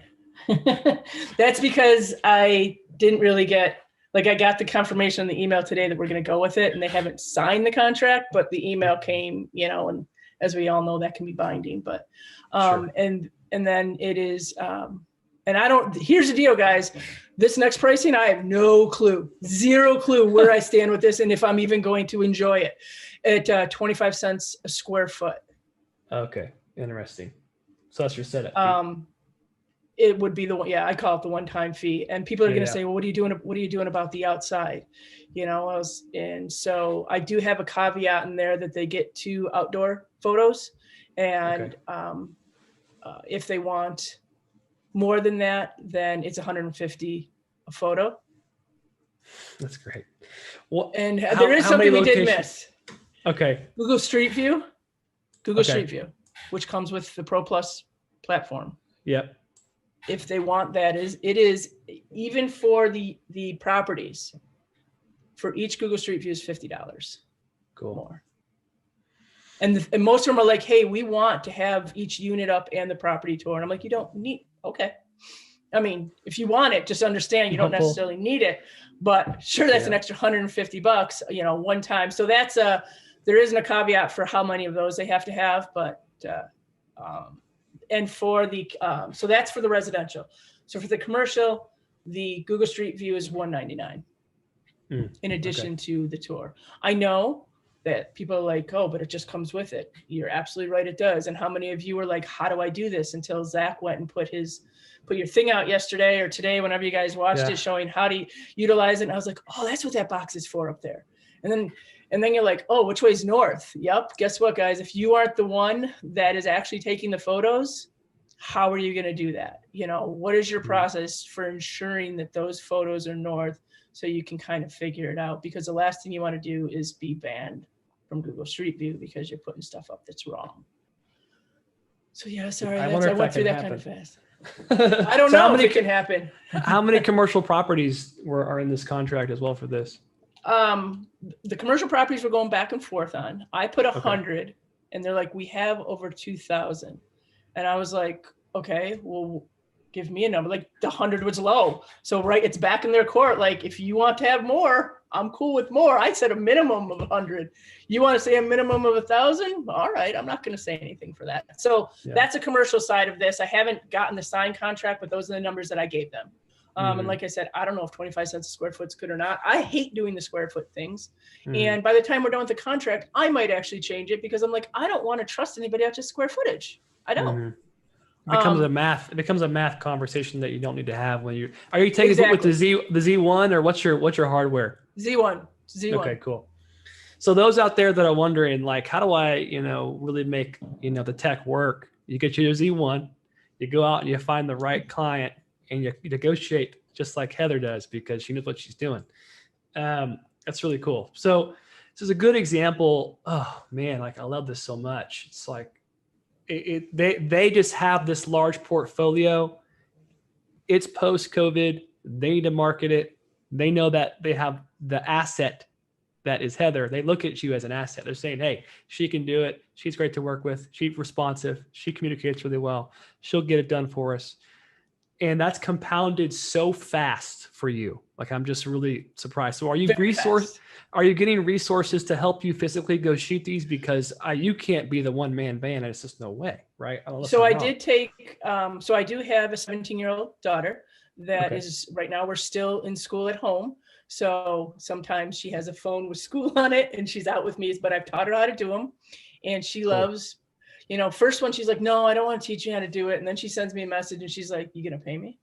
That's because I didn't really get, I got the confirmation in the email today that we're going to go with it, and they haven't signed the contract, but the email came, and as we all know, that can be binding, but, sure. and then it is, here's the deal, guys, this next pricing, I have no clue, zero clue where I stand with this. And if I'm even going to enjoy it at 25 cents a square foot. Okay. Interesting. So that's your setup fee. It would be I call it the one-time fee. And people are going to say, well, what are you doing about the outside? And so I do have a caveat in there that they get 2 outdoor photos. And if they want more than that, then it's $150 a photo. That's great. Well, and there is something we did miss. Okay. Google Street View, Street View, which comes with the Pro Plus platform. Yep. If they want that, it is even for the properties, for each Google Street View is $50. Cool. More. And most of them are like, hey, we want to have each unit up and the property tour. And I'm like, you don't need, okay. I mean, if you want it, just understand you don't necessarily need it, but sure, that's an extra $150, one time. So that's there isn't a caveat for how many of those they have to have, but, and for the, so that's for the residential. So for the commercial, the Google Street View is $199 in addition to the tour. I know that people are like, oh, but it just comes with it. You're absolutely right, it does. And how many of you were like, how do I do this? Until Zach went and put your thing out yesterday or today, whenever you guys watched it, showing how to utilize it. And I was like, oh, that's what that box is for up there. And then you're like, oh, which way's north? Yep. Guess what, guys? If you aren't the one that is actually taking the photos, how are you going to do that? What is your process for ensuring that those photos are north so you can kind of figure it out? Because the last thing you want to do is be banned from Google Street View because you're putting stuff up that's wrong. So yeah, sorry, I went through that kind of fast. I don't know if it can happen. How many commercial properties are in this contract as well for this? The commercial properties we're going back and forth on. I put 100 and they're like, we have over 2,000. And I was like, okay, well, give me a number. Like the 100 was low. So it's back in their court. Like if you want to have more, I'm cool with more. I said a minimum of 100. You want to say a minimum of 1,000? All right. I'm not going to say anything for that. So that's a commercial side of this. I haven't gotten the signed contract, but those are the numbers that I gave them. And like I said, I don't know if 25 cents a square foot is good or not. I hate doing the square foot things. And by the time we're done with the contract, I might actually change it because I'm like, I don't want to trust anybody out just square footage. I don't. It becomes a math conversation that you don't need to have when are you taking it with the Z1 or what's your hardware? Z1. Okay, cool. So those out there that are wondering, like, how do I, really make, the tech work? You get your Z1, you go out and you find the right client and you negotiate just like Heather does because she knows what she's doing. That's really cool. So is a good example. Oh man, like I love this so much. It's like they just have this large portfolio. It's post COVID. They need to market it. They know that they have the asset that is Heather. They look at you as an asset. They're saying, hey, she can do it. She's great to work with. She's responsive. She communicates really well. She'll get it done for us. And that's compounded so fast for you. Like, I'm just really surprised. So are you getting resources to help you physically go shoot these? Because you can't be the one man band. It's just no way, right? So I did take, so I do have a 17-year-old daughter that is right now, we're still in school at home. So sometimes she has a phone with school on it and she's out with me, but I've taught her how to do them. And she loves, first one, she's like, no, I don't want to teach you how to do it. And then she sends me a message and she's like, you going to pay me?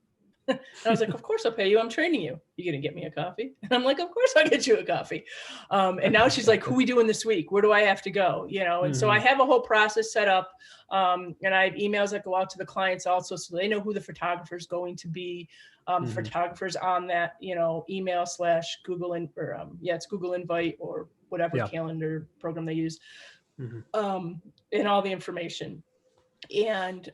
And I was like, of course I'll pay you. I'm training you. You going to get me a coffee? And I'm like, of course I'll get you a coffee. And now she's like, who are we doing this week? Where do I have to go? And so I have a whole process set up. And I have emails that go out to the clients also, so they know who the photographer is going to be. The photographers on that, email / Google, it's Google Invite or whatever calendar program they use, and all the information. And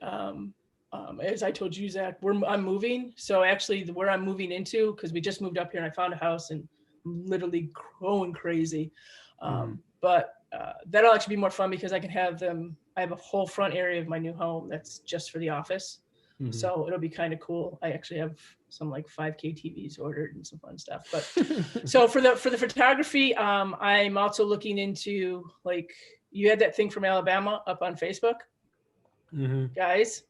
as I told you, Zach, I'm moving. So actually where I'm moving into, because we just moved up here and I found a house and I'm literally going crazy. But that'll actually be more fun because I can have them. I have a whole front area of my new home that's just for the office. So it'll be kind of cool. I actually have some like 5K TVs ordered and some fun stuff. But so for the photography, I'm also looking into, like, you had that thing from Alabama up on Facebook. Guys,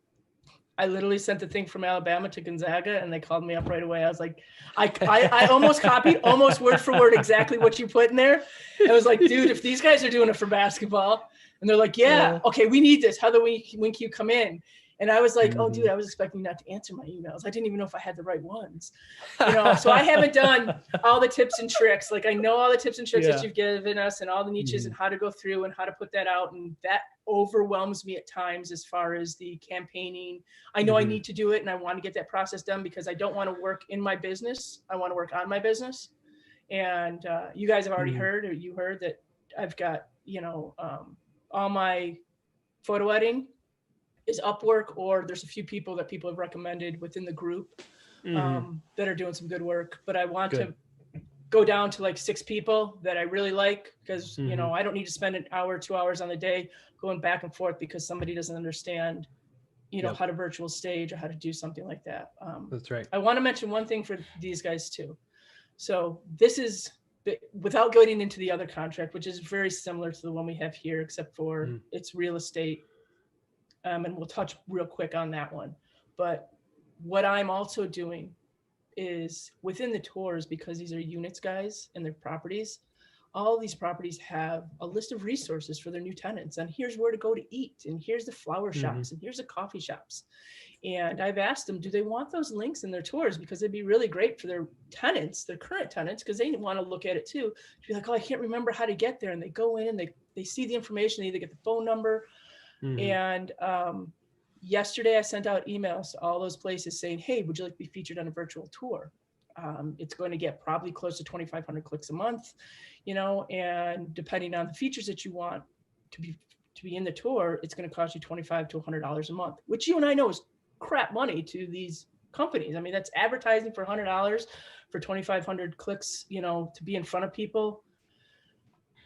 I literally sent the thing from Alabama to Gonzaga and they called me up right away. I was like, I almost copied almost word for word exactly what you put in there. I was like, dude, if these guys are doing it for basketball, and they're like, yeah, okay, we need this. How when can you come in? And I was like, oh, dude, I was expecting not to answer my emails. I didn't even know if I had the right ones. So I haven't done all the tips and tricks. Like, I know all the tips and tricks that you've given us and all the niches and how to go through and how to put that out. And that overwhelms me at times as far as the campaigning. I know I need to do it and I want to get that process done because I don't want to work in my business. I want to work on my business. And you guys have already heard, or you heard that I've got, all my photo editing is Upwork, or there's a few people that people have recommended within the group that are doing some good work. But I want to go down to like 6 people that I really like because, I don't need to spend an hour, 2 hours on the day going back and forth because somebody doesn't understand, how to virtual stage or how to do something like that. That's right. I want to mention one thing for these guys too. So this is, without going into the other contract, which is very similar to the one we have here, except for it's real estate. And we'll touch real quick on that one. But what I'm also doing is within the tours, because these are units, guys, and their properties, all these properties have a list of resources for their new tenants. And here's where to go to eat. And here's the flower shops. And here's the coffee shops. And I've asked them, do they want those links in their tours? Because it'd be really great for their tenants, their current tenants, because they want to look at it too. To be like, oh, I can't remember how to get there. And they go in and they see the information. They either get the phone number. And yesterday I sent out emails to all those places saying, hey, would you like to be featured on a virtual tour? It's going to get probably close to 2,500 clicks a month, and depending on the features that you want to be in the tour, it's going to cost you $25 to $100 a month, which you and I know is crap money to these companies. I mean, that's advertising for $100 for 2,500 clicks, to be in front of people.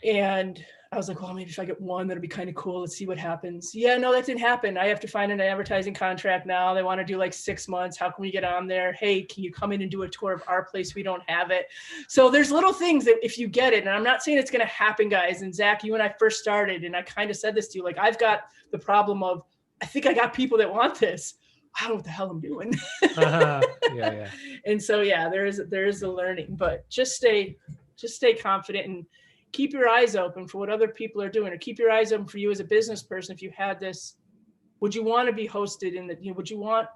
And I was like, well, maybe if I get one, that'll be kind of cool. Let's see what happens. Yeah, no, that didn't happen. I have to find an advertising contract now. They want to do like 6 months. How can we get on there? Hey, can you come in and do a tour of our place? We don't have it. So there's little things that if you get it, and I'm not saying it's going to happen, guys. And Zach, you and I first started, and I kind of said this to you, like, I've got the problem of, I think I got people that want this. I don't know what the hell I'm doing. Yeah. And so, yeah, there is a learning, but just stay confident and keep your eyes open for what other people are doing, or keep your eyes open for you as a business person. If you had this, would you want to be hosted in the, would you want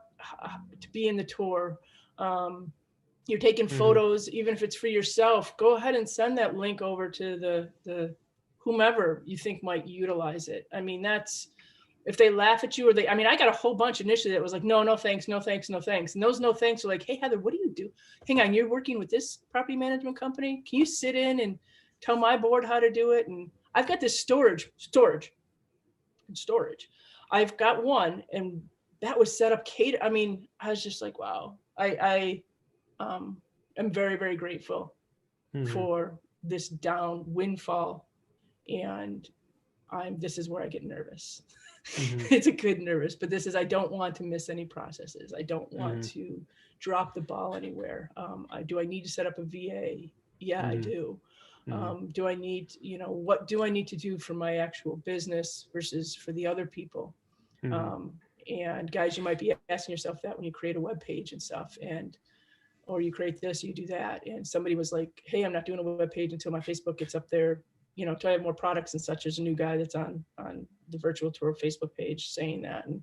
to be in the tour? You're taking photos, even if it's for yourself, go ahead and send that link over to the whomever you think might utilize it. I mean, that's, if they laugh at you, or I got a whole bunch initially that was like, no thanks, no thanks, no thanks. And those no thanks are like, hey, Heather, what do you do? Hang on, you're working with this property management company? Can you sit in and tell my board how to do it. And I've got this storage. I've got one, and that was set up cater. I mean, I was just like, wow. I am very, very grateful for this down windfall, and this is where I get nervous. It's a good nervous, but I don't want to miss any processes. I don't want to drop the ball anywhere. Do I need to set up a VA? Yeah, I do. Do I need, what do I need to do for my actual business versus for the other people? And guys, you might be asking yourself that when you create a web page and stuff, or you create this, you do that. And somebody was like, hey, I'm not doing a web page until my Facebook gets up there. Do I have more products and such? As a new guy that's on the virtual tour Facebook page saying that, and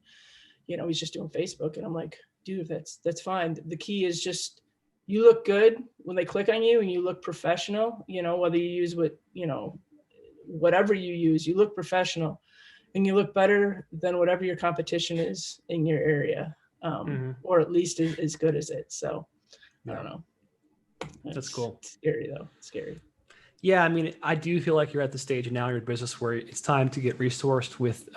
he's just doing Facebook. And I'm like, dude, that's fine. The key is just you look good when they click on you, and you look professional. Whether you use whatever you use, you look professional, and you look better than whatever your competition is in your area, or at least as good as it. So I don't know. That's cool. Scary though. Scary. Yeah, I mean, I do feel like you're at the stage now in your business where it's time to get resourced with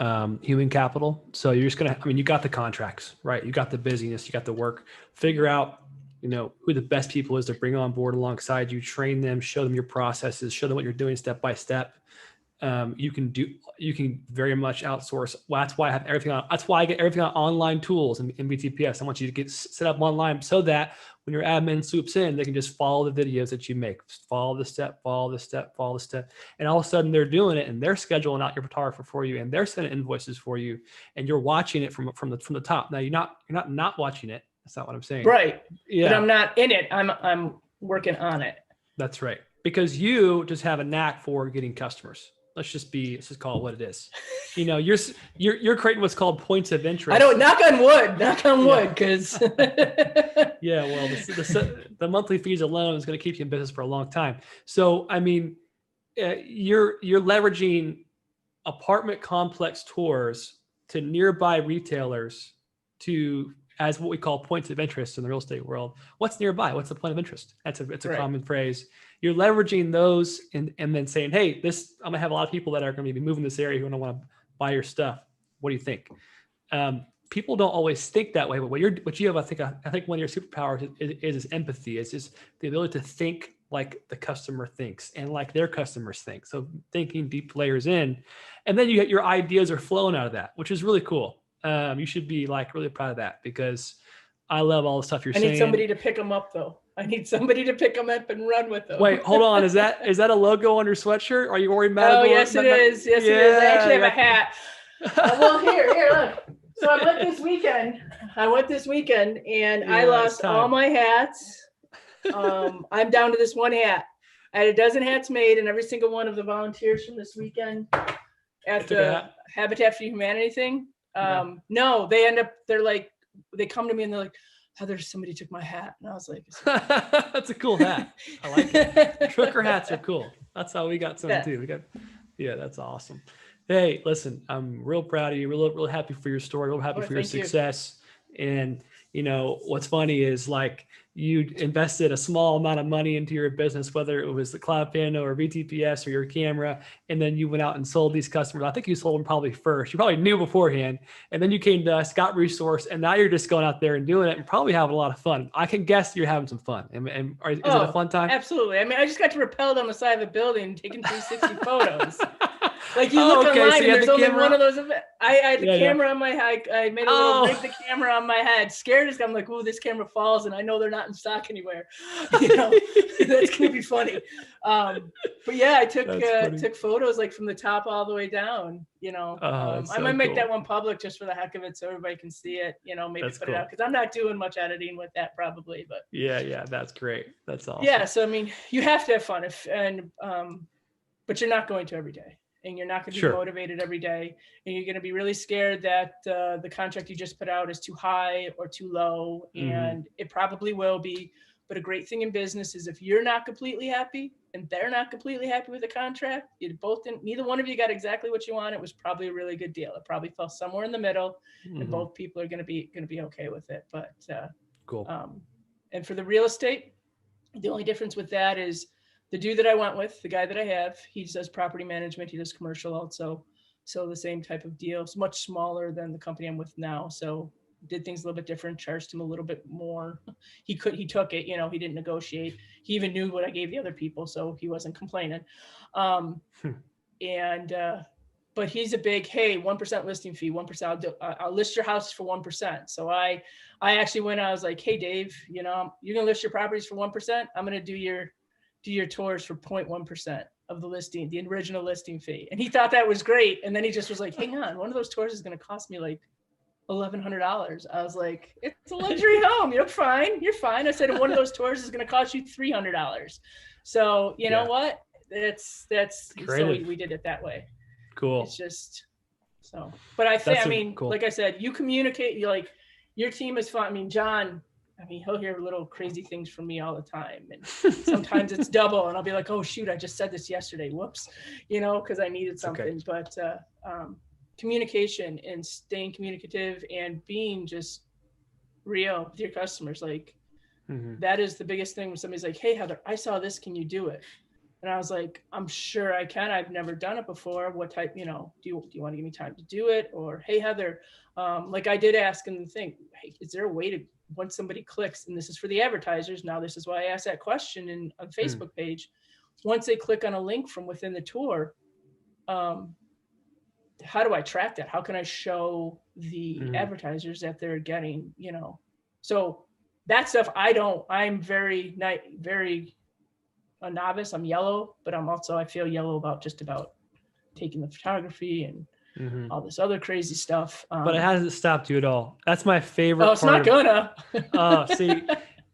human capital. So you're just you got the contracts, right? You got the busyness, you got the work. Figure out, who the best people is to bring on board alongside you, train them, show them your processes, show them what you're doing step by step. You can very much outsource. Well, that's why I have everything on. That's why I get everything on online tools in VTPS. I want you to get set up online so that when your admin swoops in, they can just follow the videos that you make. Just follow the step, follow the step, follow the step. And all of a sudden they're doing it, and they're scheduling out your photographer for you, and they're sending invoices for you, and you're watching it from the top. Now you're not watching it. That's not what I'm saying. Right. Yeah. But I'm not in it. I'm working on it. That's right. Because you just have a knack for getting customers. Let's just call it what it is. You're creating what's called points of interest. I don't knock on wood, because yeah, well, the monthly fees alone is going to keep you in business for a long time. So, I mean, you're leveraging apartment complex tours to nearby retailers as what we call points of interest in the real estate world. What's nearby? What's the point of interest? It's a common phrase. You're leveraging those and then saying, hey, I'm going to have a lot of people that are going to be moving this area who want to buy your stuff. What do you think? People don't always think that way, but what you have, I think one of your superpowers is empathy. It's just the ability to think like the customer thinks and like their customers think. So thinking deep layers in, and then your ideas are flowing out of that, which is really cool. You should be really proud of that, because I love all the stuff you're saying. I need somebody to pick them up though. I need somebody to pick them up and run with them. Wait, hold on. Is that a logo on your sweatshirt? Are you wearing Matador? Oh, yes, it is. Yes, it is. I actually have a hat. Well, here, look. So I went this weekend and I lost all my hats. I'm down to this one hat. I had a dozen hats made, and every single one of the volunteers from this weekend at the Habitat for Humanity thing. No, they come to me and they're like, Heather, somebody took my hat. And I was like, that's a cool hat. I like it. Trucker hats are cool. That's how we got some too. That's awesome. Hey, listen, I'm real proud of you. Real happy for your story. Real happy for your success. And what's funny is you invested a small amount of money into your business, whether it was the CloudPano or VTPS or your camera, and then you went out and sold these customers. I think you sold them probably first. You probably knew beforehand, and then you came to us, got resourced, and now you're just going out there and doing it and probably having a lot of fun. I can guess you're having some fun. Is it a fun time? Absolutely. I mean, I just got to rappel down the side of the building, taking 360 photos. Like you look online, so and there's only one of those. I had the camera on my head. I made a little rig the camera on my head. Scared as I'm like, oh, this camera falls, and I know they're not in stock anywhere. That's gonna be funny. But yeah, I took photos from the top all the way down. I might make that one public just for the heck of it, so everybody can see it. Maybe put it out, because I'm not doing much editing with that probably. But yeah, that's great. That's awesome. Yeah, so I mean, you have to have fun, but you're not going to every day. And you're not going to be motivated every day. And you're going to be really scared that the contract you just put out is too high or too low. And it probably will be. But a great thing in business is if you're not completely happy and they're not completely happy with the contract, neither one of you got exactly what you want. It was probably a really good deal. It probably fell somewhere in the middle, and both people are going to be okay with it. But cool. And for the real estate, the only difference with that is the dude that I went with, the guy that I have, he does property management. He does commercial also. So the same type of deal. It's much smaller than the company I'm with now. So did things a little bit different, charged him a little bit more. He took it, you know, he didn't negotiate. He even knew what I gave the other people, so he wasn't complaining. But he's a big, hey, 1% listing fee, 1%. I'll list your house for 1%. So I actually went, I was like, hey, Dave, you know, you're going to list your properties for 1%. I'm going to do your tours for 0.1% of the listing, the original listing fee. And he thought that was great. And then he just was like, hang on, one of those tours is going to cost me like $1,100. I was like, it's a luxury home. You're fine. You're fine. I said, one of those tours is going to cost you $300. So you know what? That's so we did it that way. Cool. It's just so, but I think, cool. Like I said, you communicate, you like, your team is fun. I mean, John, he'll hear little crazy things from me all the time. And sometimes it's double and I'll be like, oh shoot, I just said this yesterday. Whoops. You know, cause I needed something, but, communication and staying communicative and being just real with your customers. Like that is the biggest thing when somebody's like, hey, Heather, I saw this. Can you do it? And I was like, I'm sure I can. I've never done it before. What type, you know, do you want to give me time to do it? Or, hey, Heather, like I did ask in the thing, hey, is there a way to, once somebody clicks, and this is for the advertisers, now this is why I asked that question on Facebook page, once they click on a link from within the tour, how do I track that? How can I show the advertisers that they're getting, you know? So that stuff, I'm very a novice. I'm yellow, but I feel yellow about just about taking the photography and all this other crazy stuff. But it hasn't stopped you at all. That's my favorite. Oh, it's not gonna. See,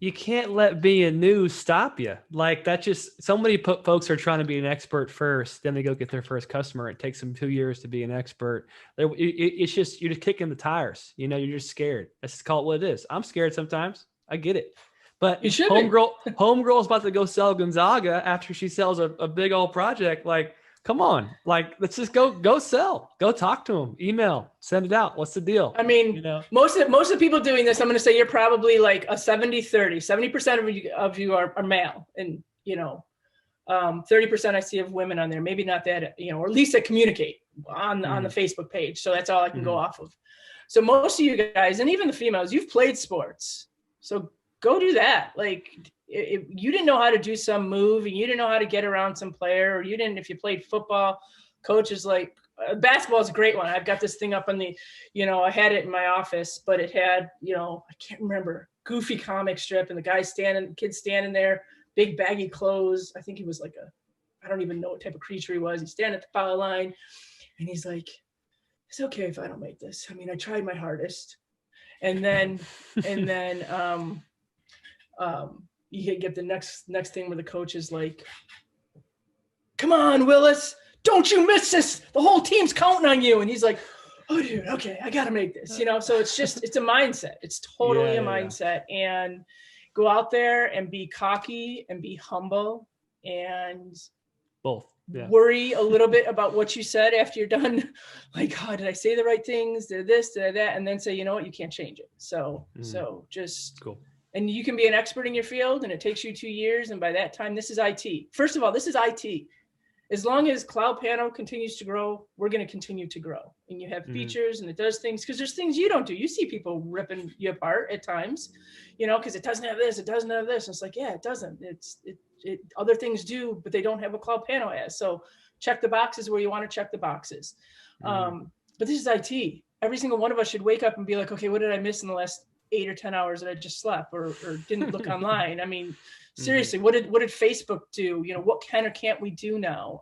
you can't let being new stop you. Like that just, so many folks are trying to be an expert first, then they go get their first customer. It takes them 2 years to be an expert. It's just, you're just kicking the tires. You know, you're just scared. Let's just call it what it is. I'm scared sometimes. I get it. But homegirl's about to go sell Gonzaga after she sells a big old project. Like, come on, like, let's just go sell, go talk to them, email, send it out. What's the deal? I mean, you know, most of the people doing this, I'm going to say you're probably like a 70-30, 70% of you are male, and, you know, 30% I see of women on there, maybe not that, you know, or at least that communicate on the Facebook page. So that's all I can go off of. So most of you guys, and even the females, you've played sports. So go do that. Like, if you didn't know how to do some move and you didn't know how to get around some player, or if you played football, coach is like, basketball is a great one. I've got this thing up on the, you know, I had it in my office, but it had, you know, I can't remember, goofy comic strip, and the kid standing there, big baggy clothes. I think he was like I don't even know what type of creature he was. He's standing at the foul line and he's like, it's okay if I don't make this. I mean, I tried my hardest. And then you get the next thing where the coach is like, come on, Willis, don't you miss this. The whole team's counting on you. And he's like, oh, dude, okay, I got to make this, you know? So it's a mindset. It's totally a mindset. And go out there and be cocky and be humble and both. Worry a little bit about what you said after you're done. Like, oh, did I say the right things? Did this, did that? And then say, you know what, you can't change it. So just cool. And you can be an expert in your field, and it takes you 2 years. And by that time, this is IT. First of all, this is IT. As long as CloudPano continues to grow, we're going to continue to grow. And you have features and it does things, because there's things you don't do. You see people ripping you apart at times, you know, because it doesn't have this, it doesn't have this. And it's like, yeah, it doesn't. Other things do, but they don't have what CloudPano has. So check the boxes where you want to check the boxes. But this is IT. Every single one of us should wake up and be like, okay, what did I miss in the last 8 or 10 hours that I just slept or didn't look online? I mean, seriously, what did Facebook do? You know, what can or can't we do now?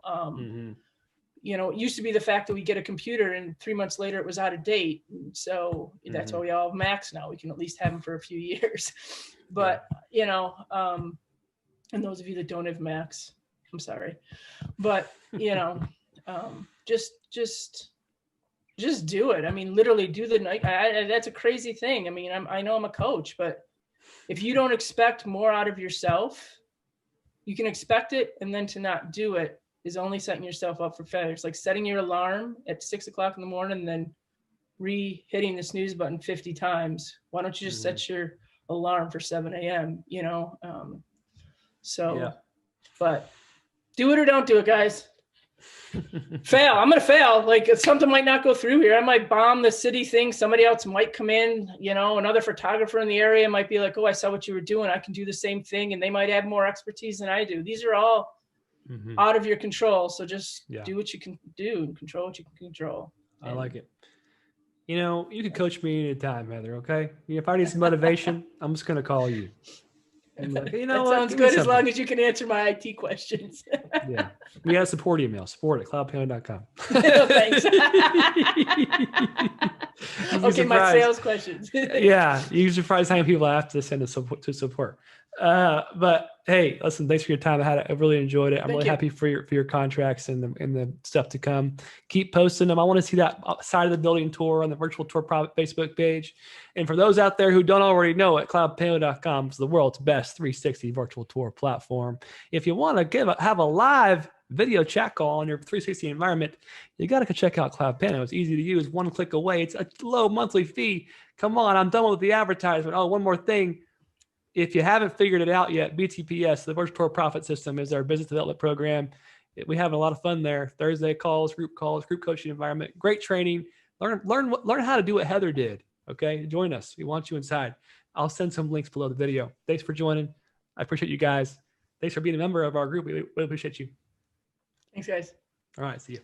You know, it used to be the fact that we get a computer and 3 months later it was out of date. So that's why we all have Macs now. We can at least have them for a few years. But, you know, and those of you that don't have Macs, I'm sorry. But, you know, just do it. I mean, literally do the night. That's a crazy thing. I mean, I know I'm a coach, but if you don't expect more out of yourself, you can expect it, and then to not do it is only setting yourself up for failure. It's like setting your alarm at 6 o'clock in the morning and then hitting the snooze button 50 times. Why don't you just set your alarm for 7 a.m., you know? But Do it or don't do it, guys. Fail. I'm gonna fail. Like something might not go through here. I might bomb the city thing. Somebody else might come in. You know, another photographer in the area might be like, "Oh, I saw what you were doing. I can do the same thing," and they might have more expertise than I do. These are all out of your control. So just do what you can do and control what you can control. I like it. You know, you can coach me anytime, Heather. Okay. If I need some motivation, I'm just gonna call you. Like, you know, that sounds good as long as you can answer my IT questions. Yeah. We got a support email, support@cloudpano.com. Thanks. Okay, my sales questions. Yeah. You're surprised how many people I have to send to support. But hey, listen, thanks for your time. I really enjoyed it. I'm really happy for your contracts and the stuff to come. Keep posting them. I want to see that side of the building tour on the virtual tour private Facebook page. And for those out there who don't already know it, cloudpano.com is the world's best 360 virtual tour platform. If you want to have a live video chat call on your 360 environment, you got to check out CloudPano. It's easy to use, one click away. It's a low monthly fee. Come on, I'm done with the advertisement. Oh, one more thing. If you haven't figured it out yet, VTPS, the Virtual Tour Profit System, is our business development program. We're having a lot of fun there. Thursday calls, group coaching environment, great training. Learn how to do what Heather did. Okay, join us. We want you inside. I'll send some links below the video. Thanks for joining. I appreciate you guys. Thanks for being a member of our group. We appreciate you. Thanks, guys. All right, see you.